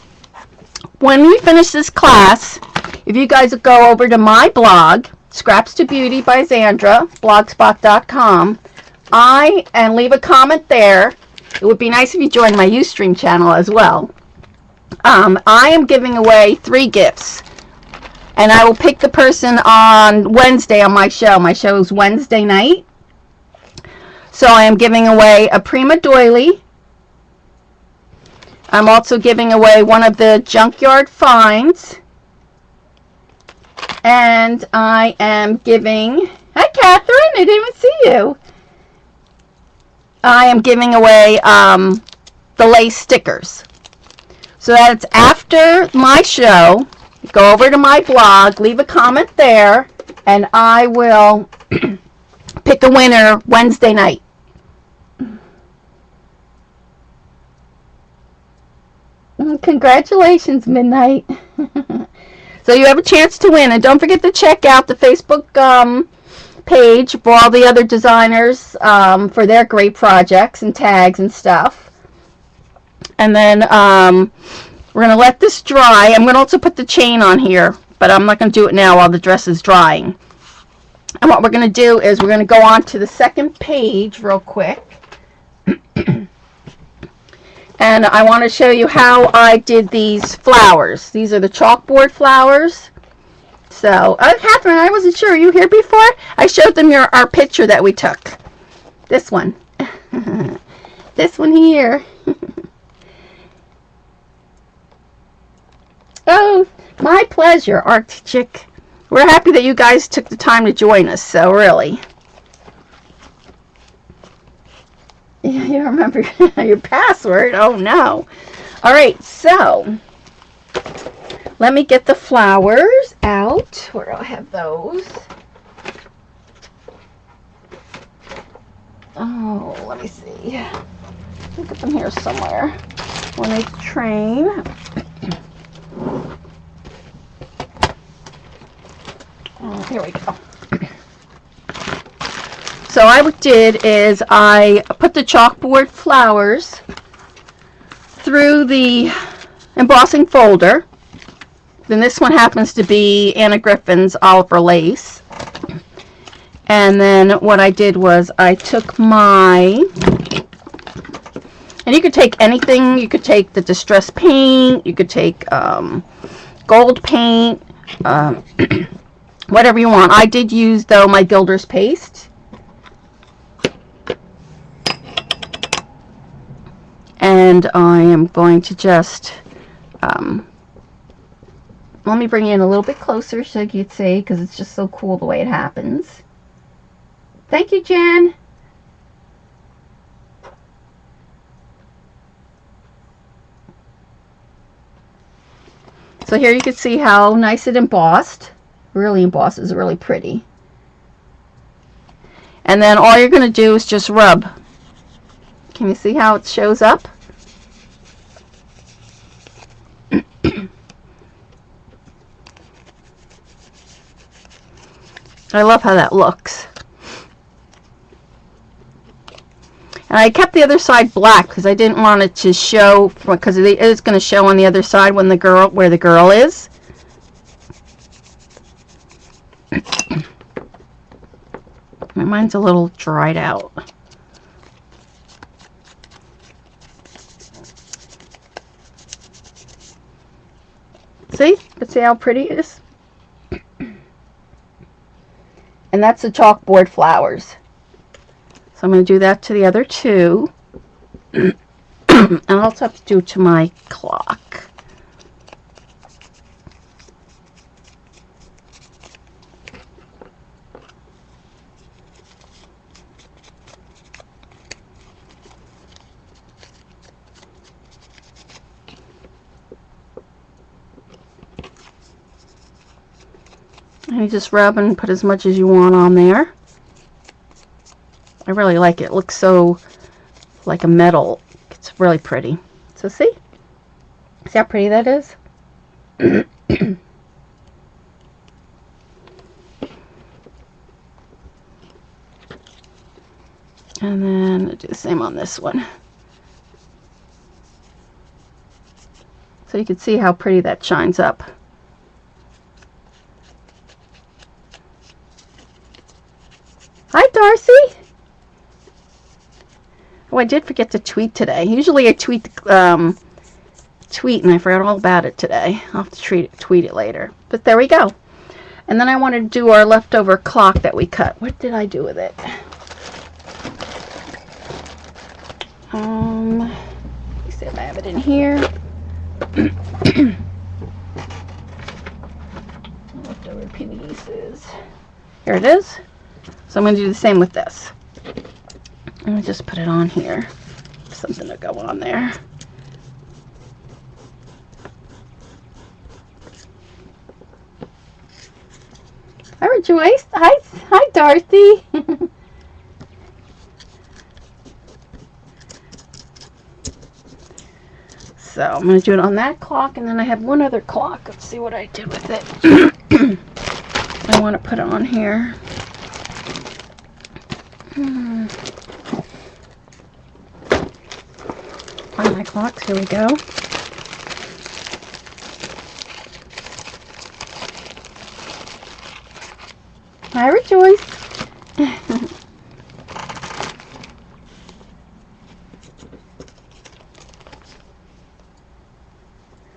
When we finish this class, if you guys go over to my blog, Scraps to Beauty by Zandra, blogspot.com, and leave a comment there. It would be nice if you joined my Ustream channel as well. I am giving away 3 gifts. And I will pick the person on Wednesday on my show. My show is Wednesday night. So I am giving away a Prima Doily. I'm also giving away one of the Junkyard Finds. And I am giving... Hi, Catherine. I didn't even see you. I am giving away the lace stickers. So that's after my show. Go over to my blog, leave a comment there, and I will pick a winner Wednesday night. Congratulations, Midnight. So you have a chance to win, and don't forget to check out the Facebook page for all the other designers for their great projects and tags and stuff. And then we're going to let this dry. I'm going to also put the chain on here, but I'm not going to do it now while the dress is drying. And what we're going to do is we're going to go on to the second page real quick. And I want to show you how I did these flowers. These are the chalkboard flowers. So, Catherine, I wasn't sure. Were you here before? I showed them our picture that we took. This one. This one here. Oh, my pleasure, Arctic. We're happy that you guys took the time to join us, so really. Yeah, you remember your password? Oh, no. All right, so let me get the flowers out. Where do I have those? Oh, let me see. I think it's in here somewhere. When it's train. Here we go. So what I did is I put the chalkboard flowers through the embossing folder. Then this one happens to be Anna Griffin's Oliver Lace. And then what I did was I took my, and you could take anything. You could take the distress paint. You could take gold paint. Whatever you want. I did use, though, my builder's paste. And I am going to just, let me bring you in a little bit closer so you can see, because it's just so cool the way it happens. Thank you, Jen. So here you can see how nice it embossed. Really embosses, really pretty. And then all you're going to do is just rub. Can you see how it shows up? I love how that looks. And I kept the other side black because I didn't want it to show, because it is going to show on the other side when where the girl is. Mine's a little dried out. See? Let's see how pretty it is. And that's the chalkboard flowers. So I'm going to do that to the other two. And I also have to do it to my clock. And you just rub and put as much as you want on there. I really like it. It looks so like a metal. It's really pretty. So see? See how pretty that is? And then I'll do the same on this one. So you can see how pretty that shines up. Hi, Darcy. Oh, I did forget to tweet today. Usually I tweet and I forgot all about it today. I'll have to tweet it later. But there we go. And then I want to do our leftover clock that we cut. What did I do with it? Let me see if I have it in here. Leftover pieces. Here it is. So I'm going to do the same with this. Let me just put it on here. Something to go on there. Hi, Rejoice. Hi, Darcy. So I'm going to do it on that clock, and then I have one other clock. Let's see what I did with it. I want to put it on here. Find my clocks. Here we go. Hi, Rejoice.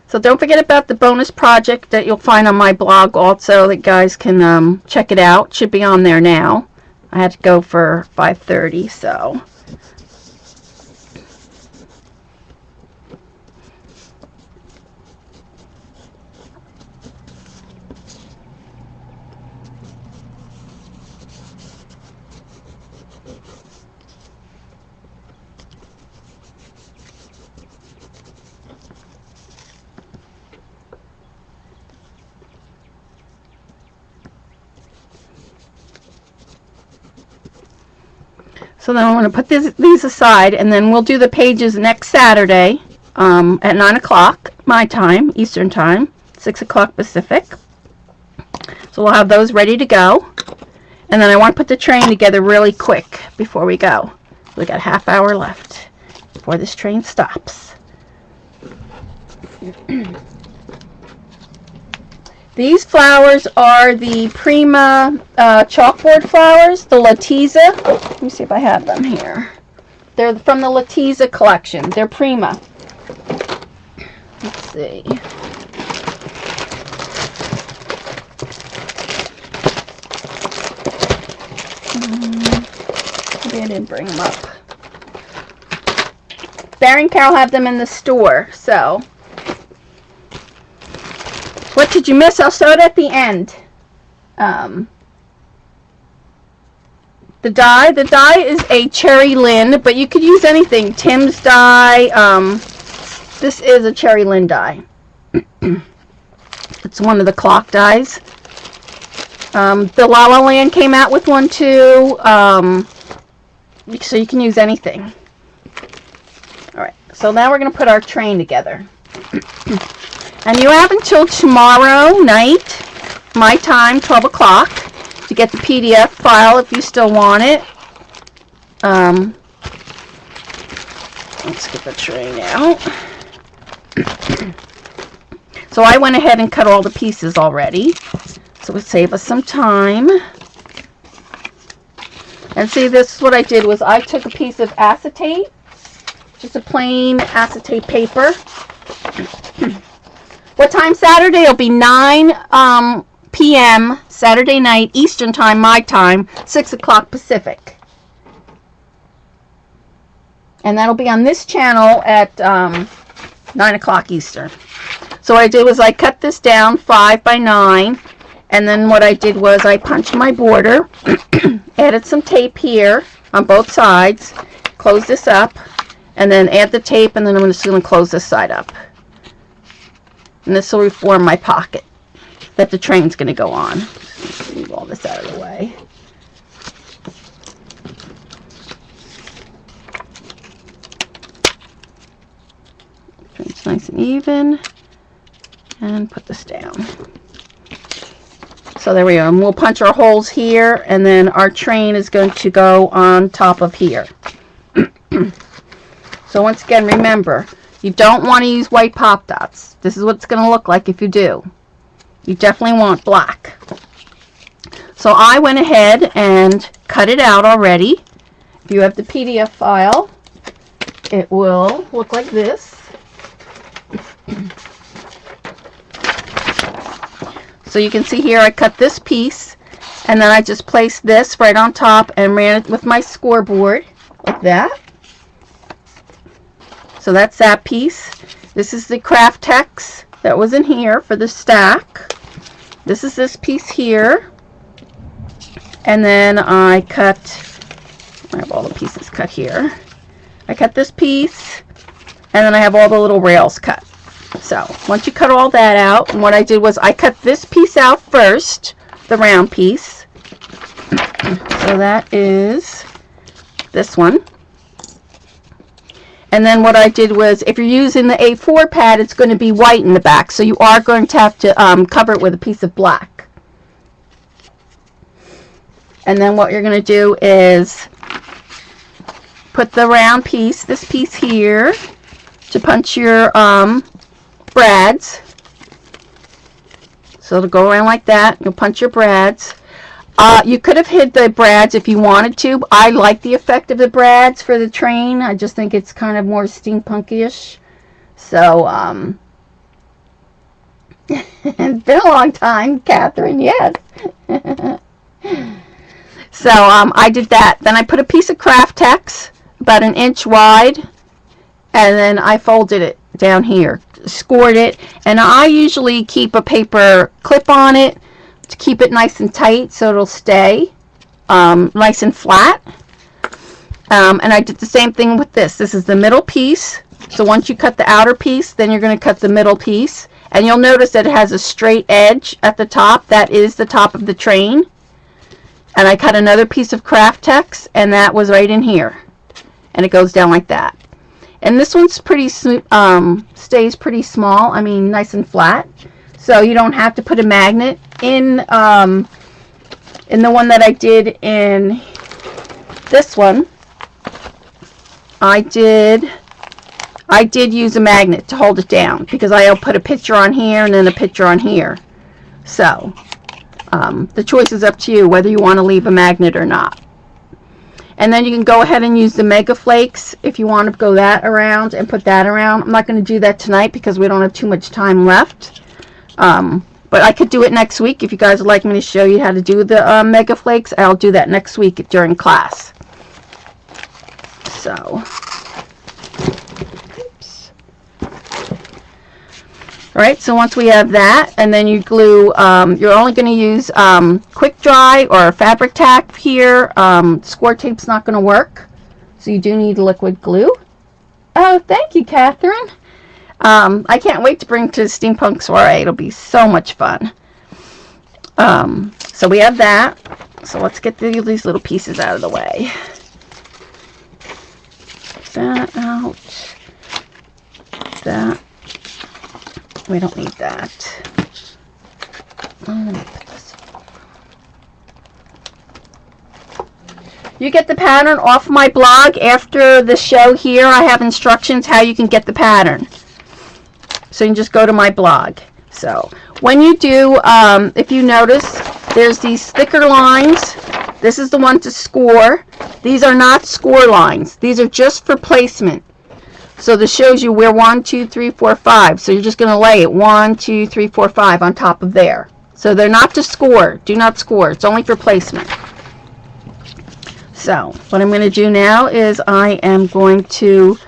So don't forget about the bonus project that you'll find on my blog also, that guys can check it out. It should be on there now. I had to go for 5:30, so. So then I'm going to put these aside, and then we'll do the pages next Saturday at 9 o'clock my time, Eastern time, 6 o'clock Pacific. So we'll have those ready to go. And then I want to put the train together really quick before we go. We got a half hour left before this train stops. These flowers are the Prima chalkboard flowers, the Letizia. Let me see if I have them here. They're from the Letizia collection. They're Prima. Let's see. Maybe I didn't bring them up. Barry and Carol have them in the store, so. What did you miss? I'll show it at the end. The dye is a cherry lin, but you could use anything. Tim's dye. This is a cherry lin dye. It's one of the clock dyes. The La La Land came out with one too. So you can use anything. Alright, so now we're going to put our train together. And you have until tomorrow night, my time, 12 o'clock, to get the PDF file if you still want it. Let's get the train out. So I went ahead and cut all the pieces already. So it would save us some time. And see, this is what I did was I took a piece of acetate, just a plain acetate paper. What time Saturday? It'll be 9 p.m. Saturday night, Eastern time, my time, 6 o'clock Pacific. And that'll be on this channel at 9 o'clock Eastern. So what I did was I cut this down 5 by 9. And then what I did was I punched my border, added some tape here on both sides, close this up, and then add the tape, and then I'm just going to close this side up. And this will form my pocket that the train's going to go on. Move all this out of the way. Train's nice and even. And put this down. So there we go. And we'll punch our holes here, and then our train is going to go on top of here. So once again, remember, you don't want to use white pop dots. This is what it's going to look like if you do. You definitely want black. So I went ahead and cut it out already. If you have the PDF file, it will look like this. So you can see here I cut this piece, and then I just placed this right on top and ran it with my scoreboard like that. So that's that piece. This is the craft text that was in here for the stack. This is this piece here. And then I have all the pieces cut here. I cut this piece, and then I have all the little rails cut. So once you cut all that out, and what I did was I cut this piece out first, the round piece. So that is this one. And then what I did was, if you're using the A4 pad, it's going to be white in the back. So you are going to have to cover it with a piece of black. And then what you're going to do is put the round piece, this piece here, to punch your brads. So it'll go around like that. You'll punch your brads. You could have hid the brads if you wanted to. I like the effect of the brads for the train. I just think it's kind of more steampunk-ish. So, it's been a long time, Catherine, yes. So, I did that. Then I put a piece of craft text, about 1 inch wide, and then I folded it down here, scored it, and I usually keep a paper clip on it to keep it nice and tight so it'll stay nice and flat. And I did the same thing with this. This is the middle piece. So once you cut the outer piece, then you're going to cut the middle piece. And you'll notice that it has a straight edge at the top. That is the top of the train. And I cut another piece of craft text, and that was right in here. And it goes down like that. And this one's pretty stays pretty small. I mean, nice and flat. So you don't have to put a magnet in the one that I did in this one. I did use a magnet to hold it down because I'll put a picture on here and then a picture on here. So the choice is up to you whether you want to leave a magnet or not. And then you can go ahead and use the Mega Flakes if you want to go that around and put that around. I'm not going to do that tonight because we don't have too much time left. But I could do it next week. If you guys would like me to show you how to do the Mega Flakes, I'll do that next week during class. So, oops. Alright, so once we have that, and then you glue, you're only going to use quick dry or fabric tack here. Score tape's not going to work, so you do need liquid glue. Oh, thank you, Catherine. I can't wait to bring to Steampunk Soiree. It'll be so much fun. So we have that. So let's get these little pieces out of the way. That out. That. We don't need that. I'm going to put this. You get the pattern off my blog. After the show here, I have instructions how you can get the pattern. So you can just go to my blog. So when you do, if you notice, there's these thicker lines. This is the one to score. These are not score lines. These are just for placement. So this shows you where 1, 2, 3, 4, 5. So you're just going to lay it 1, 2, 3, 4, 5 on top of there. So they're not to score. Do not score. It's only for placement. So what I'm going to do now is I am going to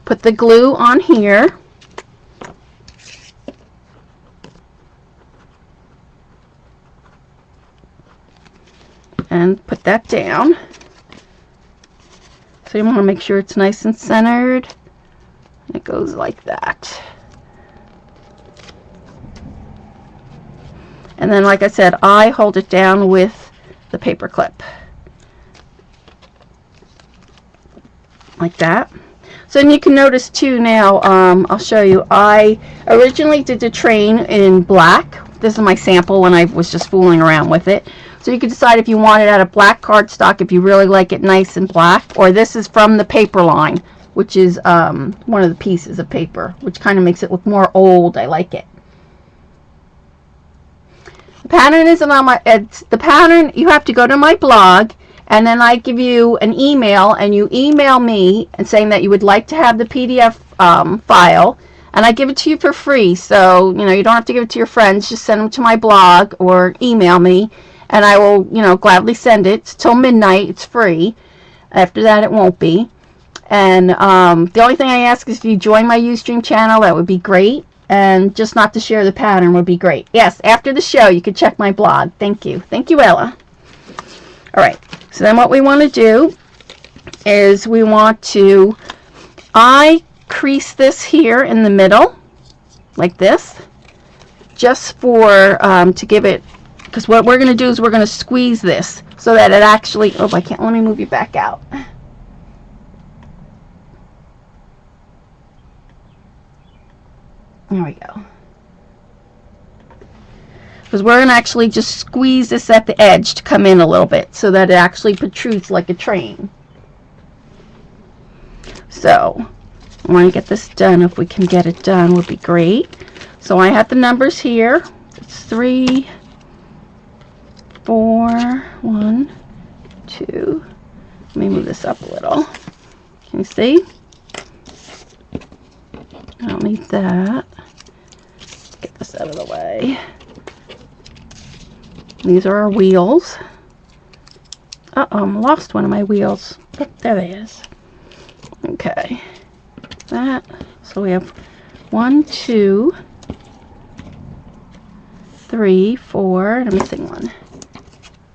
put the glue on here. And put that down. So you want to make sure it's nice and centered. It goes like that. And then, like I said, I hold it down with the paper clip. Like that. So then you can notice too now, I'll show you, I originally did the train in black This is my sample when I was just fooling around with it. So you can decide if you want it out of black cardstock, if you really like it nice and black, or this is from the paper line, which is one of the pieces of paper, which kind of makes it look more old. I like it. The pattern isn't on my, the pattern, you have to go to my blog, and then I give you an email, and you email me and saying that you would like to have the PDF file, and I give it to you for free. So, you know, you don't have to give it to your friends. Just send them to my blog or email me, and I will, you know, gladly send it. It's till midnight. It's free. After that, it won't be. And the only thing I ask is if you join my Ustream channel, that would be great. And just not to share the pattern would be great. Yes, after the show, you can check my blog. Thank you. Thank you, Ella. All right. So then what we want to do is we want to, I crease this here in the middle, like this, just for, to give it, because what we're going to do is we're going to squeeze this so that it actually, oh, I can't, let me move you back out. There we go. Because we're going to actually just squeeze this at the edge to come in a little bit so that it actually protrudes like a train. So, I want to get this done. If we can get it done, would be great. So I have the numbers here. It's 3, 4, 1, 2. Let me move this up a little. Can you see? I don't need that. Get this out of the way. These are our wheels. Uh-oh, I lost one of my wheels. Oh, there they is. Okay. That. So we have 1, 2, 3, 4. I'm missing one.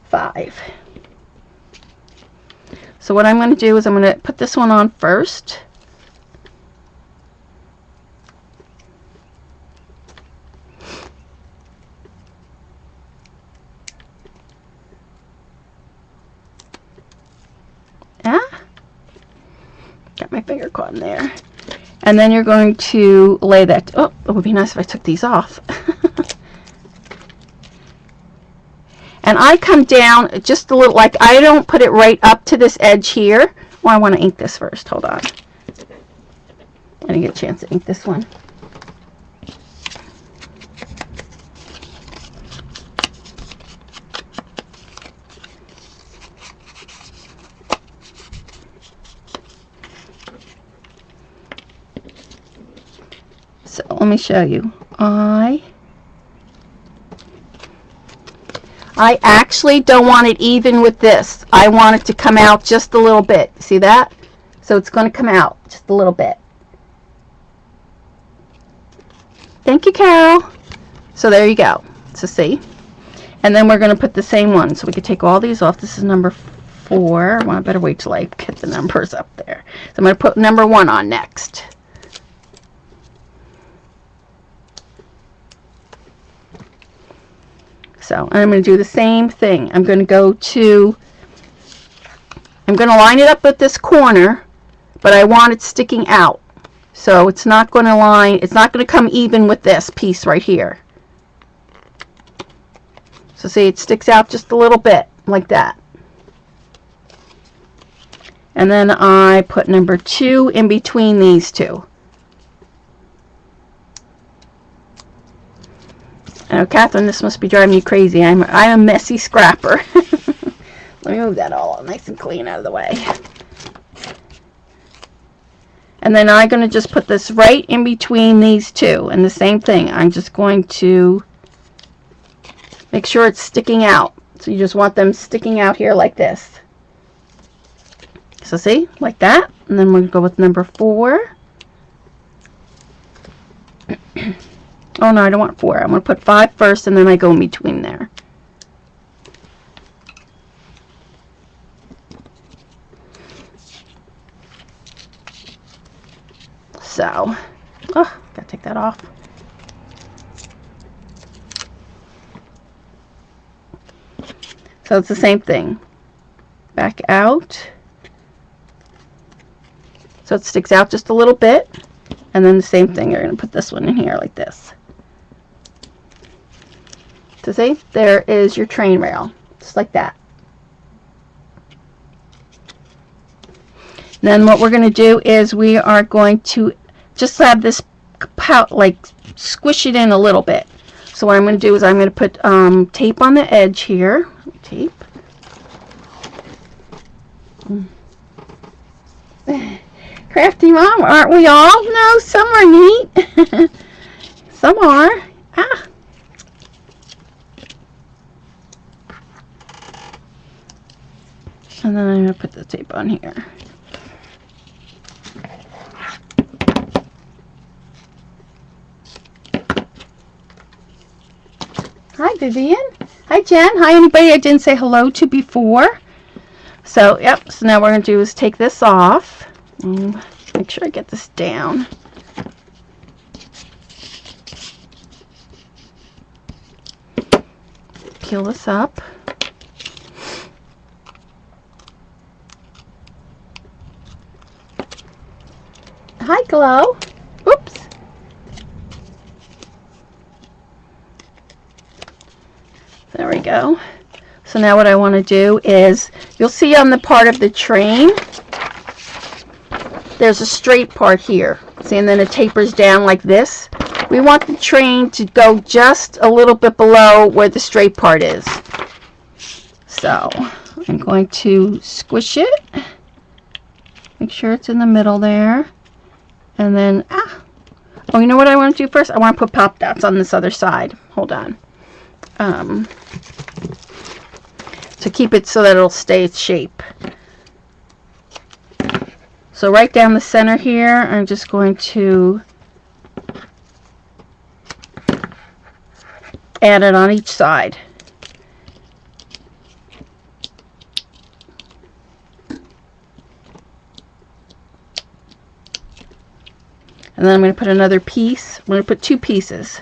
5. So what I'm going to do is I'm going to put this one on first. Got my finger caught in there. And then you're going to lay that. Oh, it would be nice if I took these off. And I come down just a little, like I don't put it right up to this edge here. Well, I want to ink this first. Hold on. I didn't get a chance to ink this one. So let me show you. I actually don't want it even with this. I want it to come out just a little bit. See that? So it's going to come out just a little bit. Thank you, Carol. So there you go. So see? And then we're going to put the same one. So we could take all these off. This is number 4. Well, I better wait till I get the numbers up there. So I'm going to put number 1 on next. So I'm going to do the same thing. I'm going to line it up with this corner, but I want it sticking out. So it's not going to line, it's not going to come even with this piece right here. So see, it sticks out just a little bit, like that. And then I put number 2 in between these two. Oh, Catherine, this must be driving you crazy. I'm a messy scrapper. Let me move that all nice and clean out of the way. And then I'm going to just put this right in between these two. And the same thing. I'm just going to make sure it's sticking out. So you just want them sticking out here like this. So see? Like that. And then we're going to go with number 4. Oh no, I don't want 4. I'm going to put 5 first and then I go in between there. So, oh, gotta take that off. So it's the same thing. Back out. So it sticks out just a little bit. And then the same thing, you're going to put this one in here like this. So see, there is your train rail, just like that. Then what we're going to do is we are going to just have this like squish it in a little bit. So what I'm going to do is I'm going to put tape on the edge here. Tape. Crafty Mom, aren't we all? No, some are neat. Some are. Ah. And then I'm going to put the tape on here. Hi, Vivian. Hi, Jen. Hi, anybody I didn't say hello to before. So, yep. So now what we're going to do is take this off. Make sure I get this down. Peel this up. Hi, Glow. Oops. There we go. So now what I want to do is, you'll see on the part of the train, there's a straight part here. See, and then it tapers down like this. We want the train to go just a little bit below where the straight part is. So I'm going to squish it. Make sure it's in the middle there. And then, oh, you know what I want to do first? I want to put pop dots on this other side. Hold on. To keep it so that it'll stay its shape. So right down the center here, I'm just going to add it on each side. And then I'm going to put another piece. I'm going to put two pieces.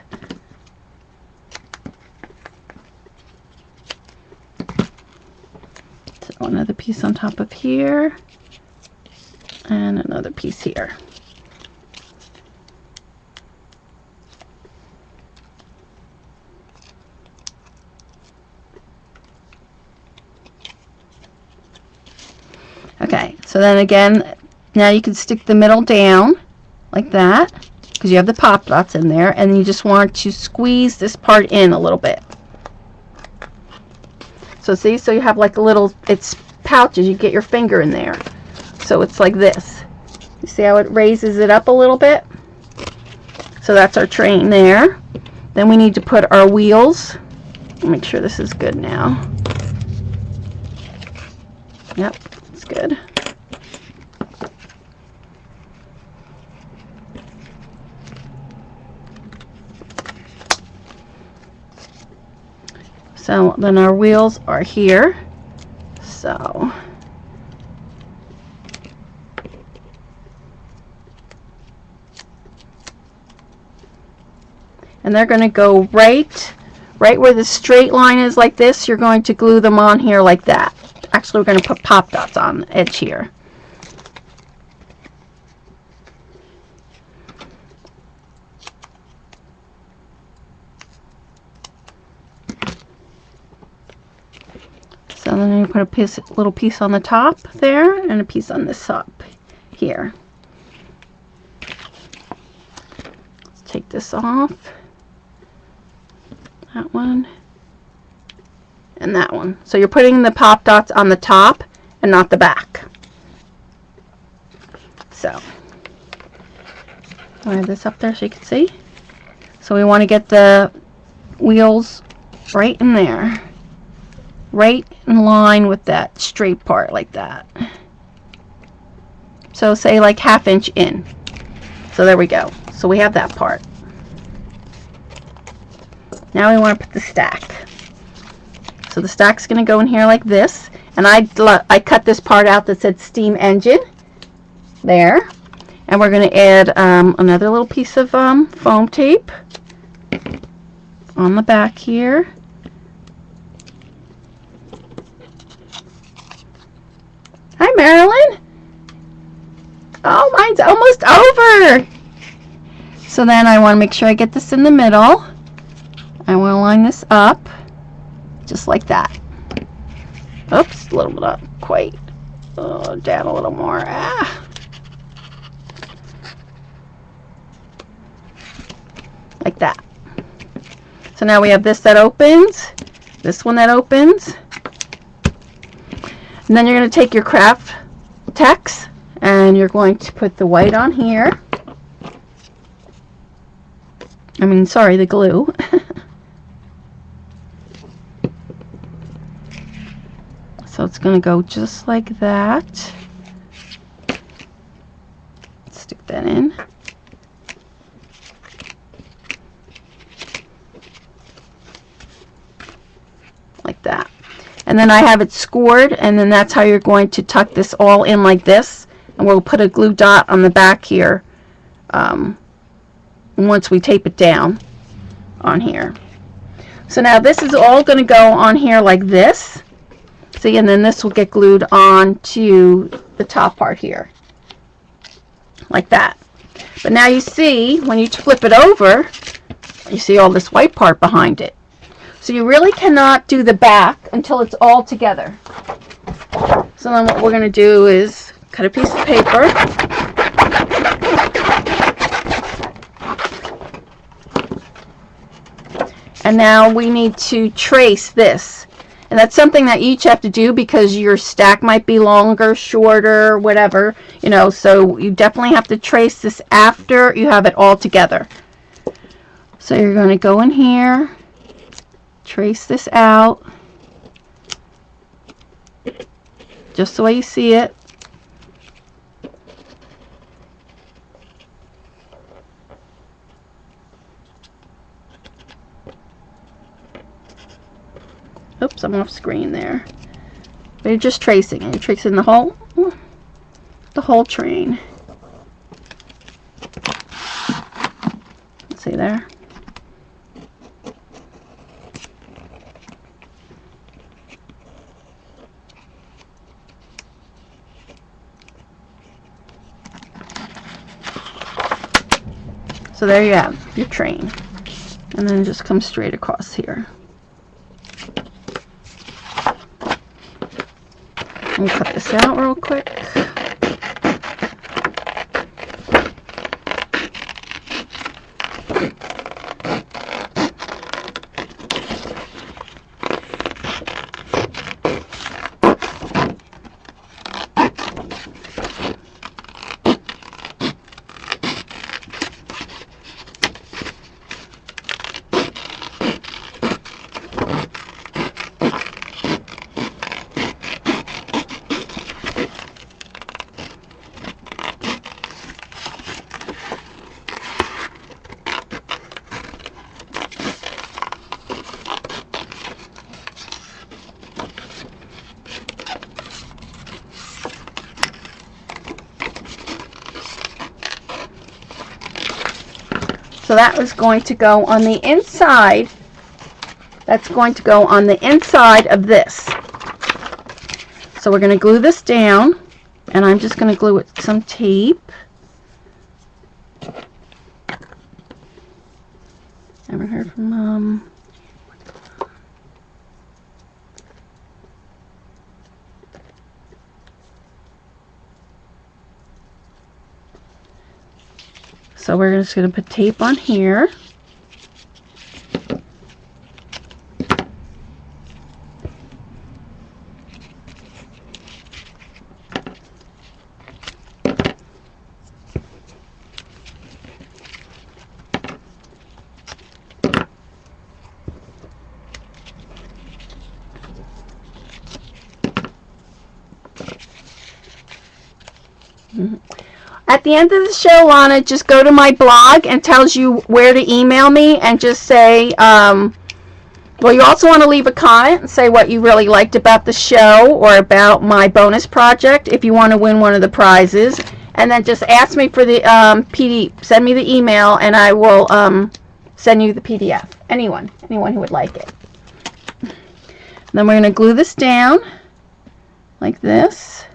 So another piece on top of here. And another piece here. Okay, so then again, now you can stick the middle down like that, because you have the pop dots in there, and you just want to squeeze this part in a little bit. So see, so you have like a little, it's pouches, you get your finger in there. So it's like this. You see how it raises it up a little bit? So that's our train there. Then we need to put our wheels. Make sure this is good now. Yep, it's good. So then our wheels are here. So and they're going to go right where the straight line is like this. You're going to glue them on here like that. Actually, we're going to put pop dots on the edge here. So then you put a little piece on the top there and a piece on this top here. Let's take this off. That one. And that one. So you're putting the pop dots on the top and not the back. So I have this up there so you can see. So we want to get the wheels right in there. Right in line with that straight part like that. So say like 1/2 inch in. So there we go. So we have that part. Now we want to put the stack. So the stack's going to go in here like this. And I cut this part out that said steam engine. There. And we're going to add another little piece of foam tape on the back here. Hi, Marilyn. Oh, mine's almost over. So then I want to make sure I get this in the middle. I want to line this up just like that. Oops, a little bit up, quite. Oh, down a little more. Like that. So now we have this that opens, this one that opens, and then you're going to take your craft text and you're going to put the white on here. Sorry, the glue. So it's going to go just like that. Stick that in. Like that. And then I have it scored, and then that's how you're going to tuck this all in like this. And we'll put a glue dot on the back here once we tape it down on here. So now this is all going to go on here like this. See, and then this will get glued on to the top part here. Like that. But now you see, when you flip it over, you see all this white part behind it. So you really cannot do the back until it's all together. So then what we're going to do is cut a piece of paper. And now we need to trace this. And that's something that you each have to do because your stack might be longer, shorter, whatever, so you definitely have to trace this after you have it all together. So you're going to go in here, trace this out, just the way you see it. Oops, I'm off screen there. But you're just tracing, and you're tracing the whole train. See there? So there you have your train. And then just come straight across here. We'll cut this out real quick. So that was going to go on the inside. That's going to go on the inside of this. So we're going to glue this down, and I'm just going to glue it with some tape. Haven't heard from Mom. So we're just going to put tape on here. At the end of the show, Lana, just go to my blog and tells you where to email me and just say, well, you also want to leave a comment and say what you really liked about the show or about my bonus project if you want to win one of the prizes. And then just ask me for the PDF. Send me the email and I will send you the PDF. Anyone who would like it. Then we're going to glue this down like this.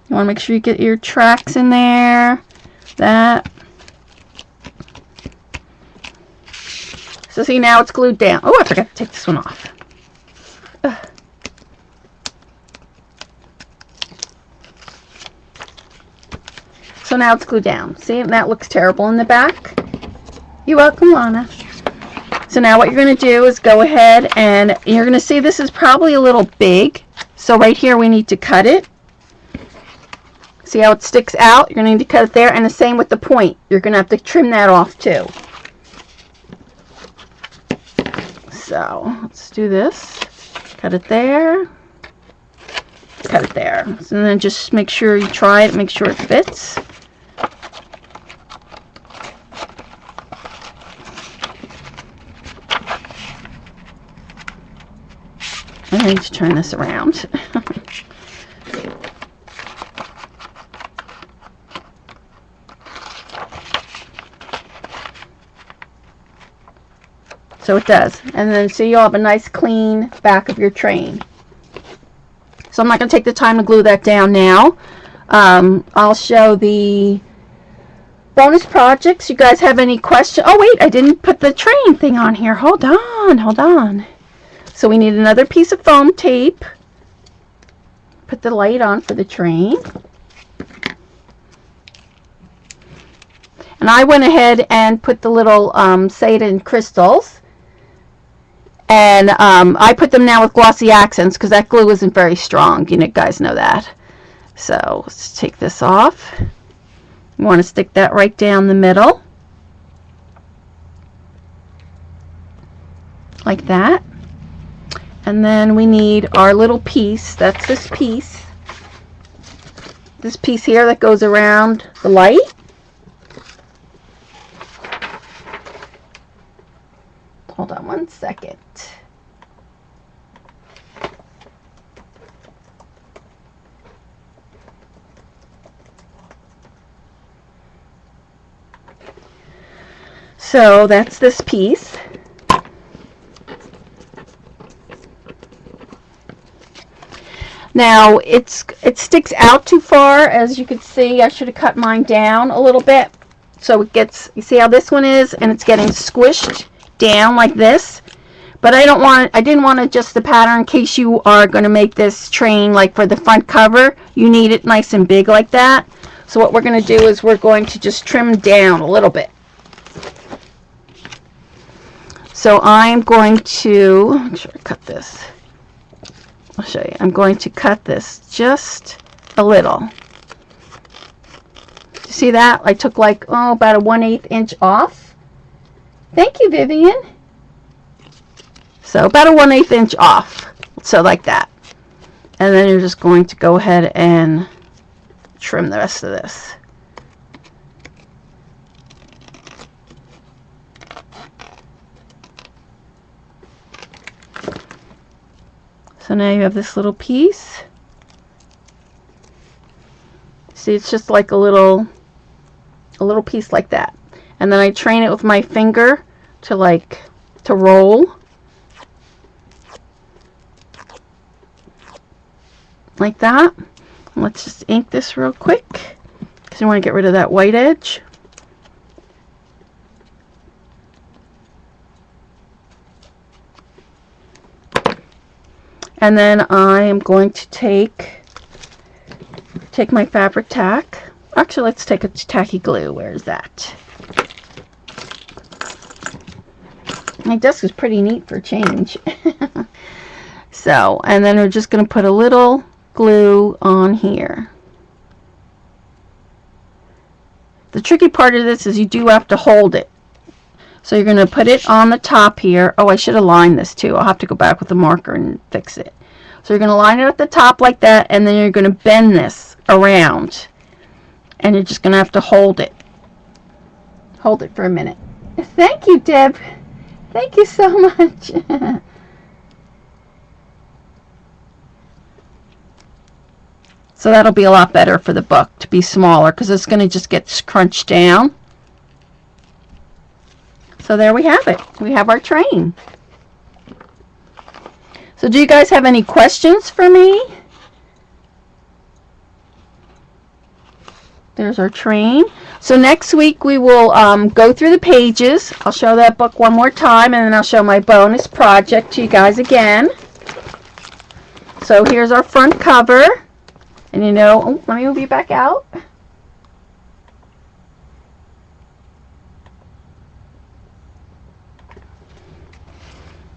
You want to make sure you get your tracks in there. That. So So see, now it's glued down. Oh, I forgot to take this one off. Ugh. So now it's glued down. See, that looks terrible in the back. You're welcome, Lana. So now what you're going to do is go ahead and you're going to see this is probably a little big. So right here we need to cut it. See how it sticks out? You're going to need to cut it there. And the same with the point. You're going to have to trim that off too. So let's do this. Cut it there. Cut it there. So then just make sure you try it. Make sure it fits. I need to turn this around. So it does. And then so you'll have a nice clean back of your train. So I'm not going to take the time to glue that down now. I'll show the bonus projects. You guys have any questions? Oh wait, I didn't put the train thing on here. Hold on, hold on. So we need another piece of foam tape. Put the light on for the train. And I went ahead and put the little Satan crystals. And I put them now with glossy accents because that glue isn't very strong. You guys know that. So let's take this off. You want to stick that right down the middle. Like that. And then we need our little piece. That's this piece. This piece here that goes around the light. Hold on one second. So that's this piece. Now it sticks out too far, as you can see. I should have cut mine down a little bit so it gets, you see how this one is, and it's getting squished down like this. But I didn't want to adjust the pattern in case you are going to make this train like for the front cover. You need it nice and big like that. So what we're going to do is we're going to just trim down a little bit. So I'm going to make sure I cut this. I'll show you. I'm going to cut this just a little. You see that? I took like, about a 1/8 inch off. Thank you, Vivian. So about a 1/8 inch off. So like that. And then you're just going to go ahead and trim the rest of this. So now you have this little piece. See, it's just like a little piece like that. And then I train it with my finger to roll. Like that. Let's just ink this real quick because you want to get rid of that white edge. And then I am going to take my fabric tack. Actually, let's take a tacky glue. Where is that? My desk is pretty neat for a change. So, and then we're just going to put a little glue on here. The tricky part of this is you do have to hold it. So you're going to put it on the top here. Oh, I should have lined this too. I'll have to go back with the marker and fix it. So you're going to line it at the top like that, and then you're going to bend this around. And you're just going to have to hold it. Hold it for a minute. Thank you, Deb. Thank you so much. So that'll be a lot better for the book to be smaller because it's going to just get crunched down. So there we have it. We have our train. So do you guys have any questions for me? There's our train. So next week we will go through the pages. I'll show that book one more time, and then I'll show my bonus project to you guys again. So here's our front cover. And you know, oh, let me move you back out.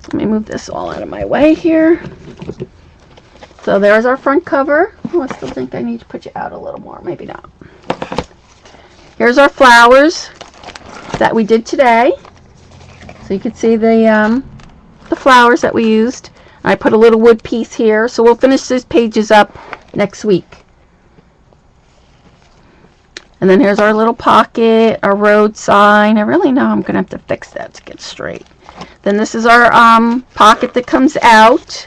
Let me move this all out of my way here. So there's our front cover. Oh, I still think I need to put you out a little more. Maybe not. Here's our flowers that we did today. So you can see the flowers that we used. I put a little wood piece here. So we'll finish these pages up next week. And then here's our little pocket, our road sign. I really know I'm going to have to fix that to get straight. Then this is our pocket that comes out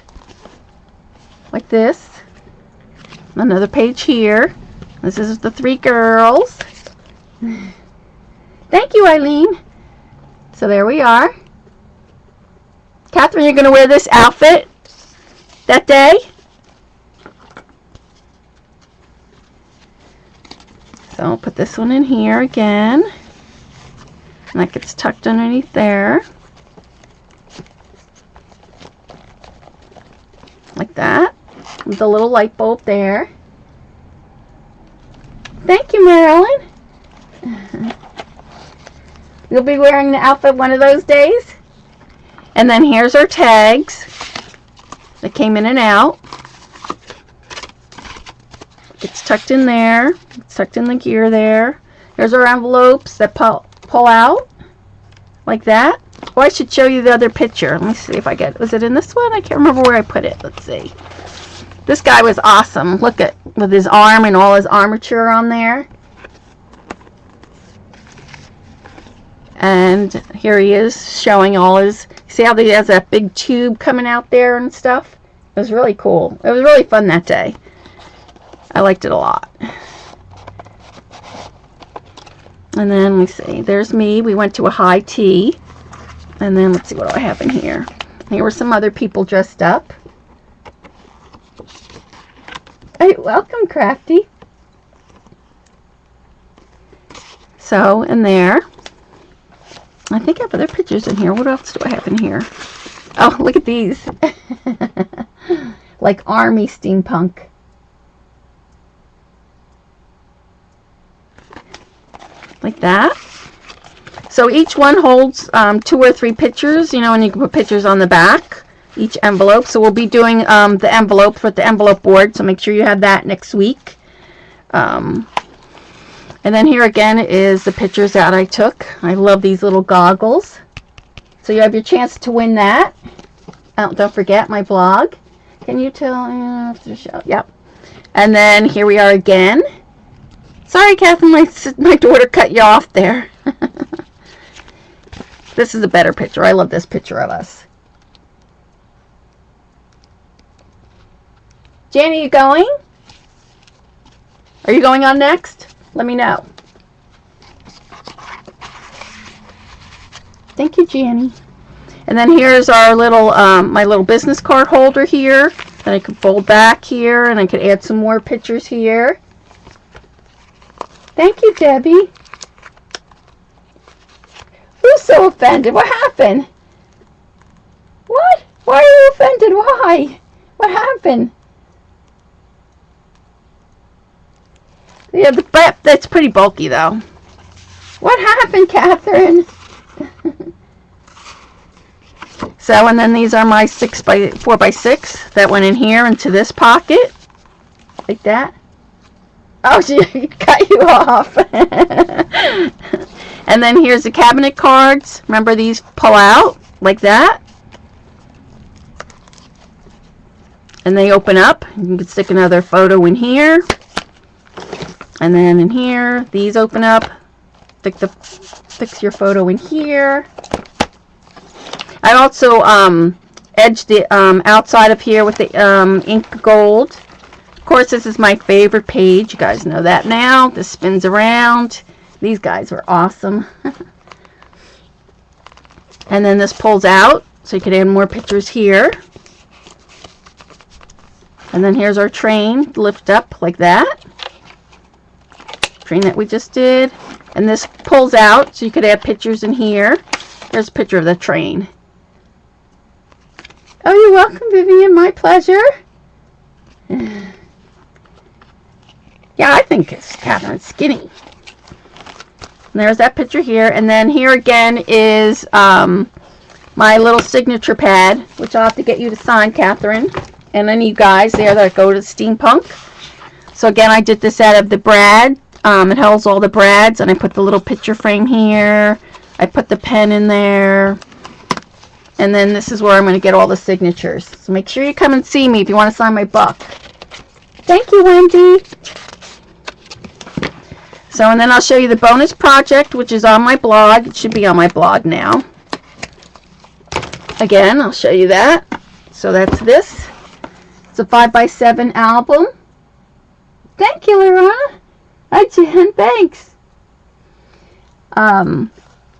like this. Another page here. This is the 3 girls. Thank you, Eileen. So there we are. Catherine, you're going to wear this outfit that day? So I'll put this one in here again. And that gets tucked underneath there. Like that. With the little light bulb there. Thank you, Marilyn. You'll be wearing the outfit one of those days. And then here's our tags that came in and out. It's tucked in there. It's tucked in the gear there. Here's our envelopes that pull out like that. Oh, I should show you the other picture. Let me see if I get it. Was it in this one? I can't remember where I put it. Let's see. This guy was awesome. Look at with his arm and all his armature on there. And here he is showing all his, see how he has that big tube coming out there and stuff? It was really cool. It was really fun that day. I liked it a lot. And then let me see, there's me. We went to a high tea. And then let's see, what do I have in here? Here were some other people dressed up. Hey, welcome, Crafty. So, in there. I think I have other pictures in here. What else do I have in here? Oh, look at these. Like army steampunk. Like that. So each one holds 2 or 3 pictures, you know, and you can put pictures on the back, each envelope. So we'll be doing the envelopes with the envelope board, so make sure you have that next week. And then here again is the pictures that I took. I love these little goggles. So you have your chance to win that. Oh, don't forget my blog. Can you tell? Yep. And then here we are again. Sorry, Catherine, my daughter cut you off there. This is a better picture. I love this picture of us. Janie, you going? Are you going on next? Let me know. Thank you, Janie. And then here's our little, my little business card holder here. Then I can fold back here, and I could add some more pictures here. Thank you, Debbie. Who's so offended? What happened? What? Why are you offended? Why? What happened? Yeah, that's pretty bulky, though. What happened, Catherine? So, and then these are my 4x6 that went in here into this pocket. Like that. Oh, she cut you off. And then here's the cabinet cards. Remember, these pull out like that. And they open up. You can stick another photo in here. And then in here, these open up. Fix your photo in here. I also edged the outside of here with the ink gold. Of course, this is my favorite page. You guys know that now. This spins around. These guys were awesome. And then this pulls out, so you can add more pictures here. And then here's our train, lift up like that. train that we just did. And this pulls out, so you could add pictures in here. There's a picture of the train. Oh, you're welcome, Vivian. My pleasure. Yeah, I think it's Catherine's skinny. And there's that picture here. And then here again is my little signature pad, which I'll have to get you to sign, Catherine. And any of you guys there that go to Steampunk. So again, I did this out of the brad. It holds all the brads, and I put the little picture frame here. I put the pen in there. And then this is where I'm going to get all the signatures. So make sure you come and see me if you want to sign my book. Thank you, Wendy. So, and then I'll show you the bonus project, which is on my blog. It should be on my blog now. Again, I'll show you that. So that's this. It's a 5x7 album. Thank you, Lorana. Hi, Jen. Thanks.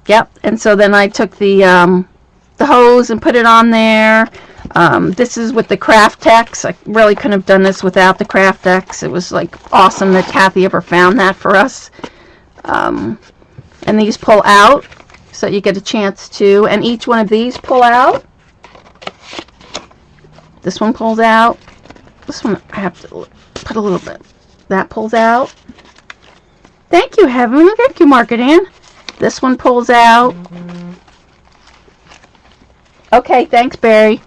Yep. And so then I took the hose and put it on there. This is with the craft text. I really couldn't have done this without the craft text. It was like awesome that Kathy ever found that for us. And these pull out, so you get a chance to. And each one of these pull out. This one pulls out. This one I have to put a little bit. That pulls out. Thank you, Heaven. Thank you, Margaret Ann. This one pulls out. Okay, thanks, Barry.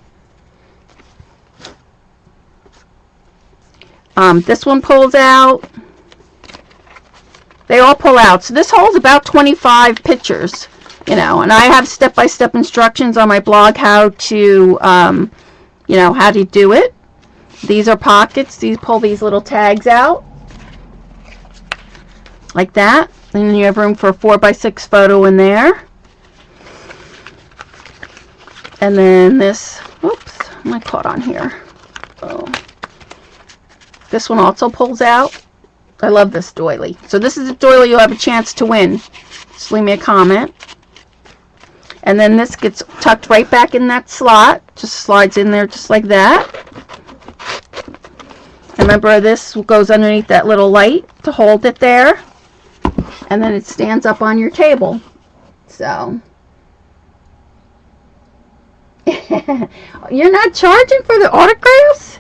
This one pulls out. They all pull out. So this holds about 25 pictures, you know, and I have step-by-step instructions on my blog how to, you know, how to do it. These are pockets. These pull these little tags out. Like that. And then you have room for a 4x6 photo in there. And then this, oops, am I caught on here? Oh. This one also pulls out. I love this doily. So this is a doily you'll have a chance to win. Just leave me a comment. And then this gets tucked right back in that slot. Just slides in there just like that. And remember, this goes underneath that little light to hold it there. And then it stands up on your table. So you're not charging for the autographs?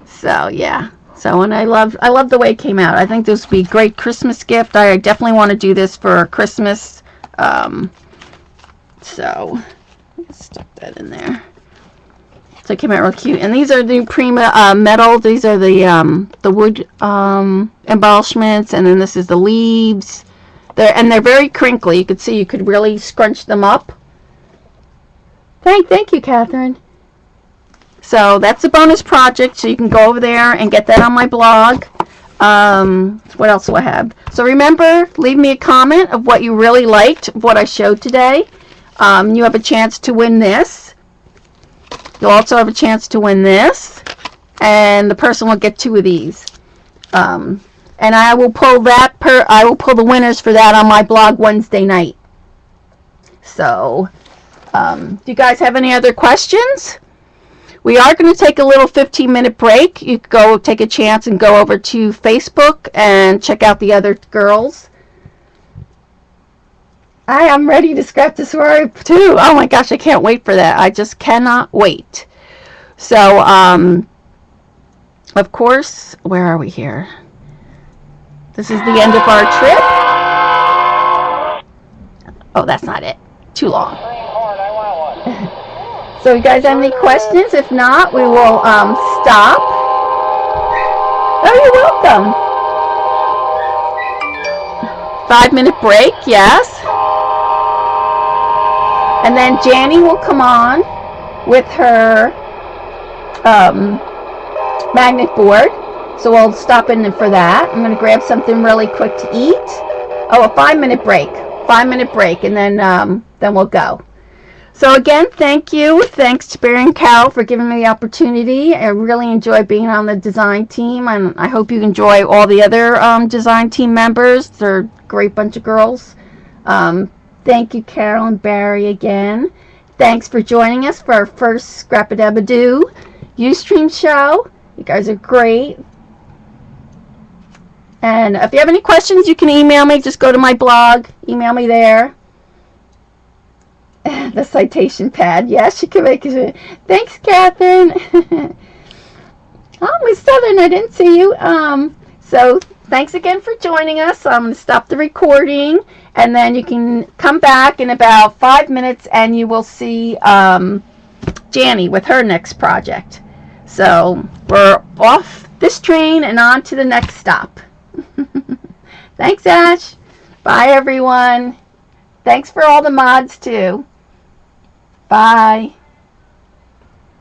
So yeah. So, and I love the way it came out. I think this would be a great Christmas gift. I definitely want to do this for Christmas. So let's stuff that in there. So it came out real cute. And these are the Prima metal. These are the wood embellishments. And then this is the leaves. They're very crinkly. You could see you could really scrunch them up. Thank you, Catherine. So that's a bonus project. So you can go over there and get that on my blog. What else do I have? So remember, leave me a comment of what you really liked of what I showed today. You have a chance to win this. You'll also have a chance to win this, and the person will get 2 of these. And I will pull the winners for that on my blog Wednesday night. So, do you guys have any other questions? We are going to take a little 15-minute break. You can go take a chance and go over to Facebook and check out the other girls. I'm ready to scrap the sorority too. Oh my gosh, I can't wait for that. I just cannot wait. So, of course, where are we here? This is the end of our trip. Oh, that's not it. Too long. So, you guys have any questions? If not, we will stop. Oh, you're welcome. 5-minute break, yes. And then Janny will come on with her magnet board. So we'll stop in for that. I'm going to grab something really quick to eat. Oh, a 5-minute break. 5-minute break, and then we'll go. So again, thank you. Thanks to Barry and Carol for giving me the opportunity. I really enjoy being on the design team, and I hope you enjoy all the other design team members. They're a great bunch of girls. Thank you, Carol and Barry, again. Thanks for joining us for our first Scrap-a-Dab-a-Doo Ustream show. You guys are great. And if you have any questions, you can email me. Just go to my blog. Email me there. The citation pad. Yes, you can make it. Thanks, Catherine. Oh, Miss Southern, I didn't see you. So thanks again for joining us. I'm going to stop the recording, and then you can come back in about 5 minutes, and you will see Janny with her next project. So we're off this train and on to the next stop. Thanks, Ash. Bye, everyone. Thanks for all the mods, too. Bye.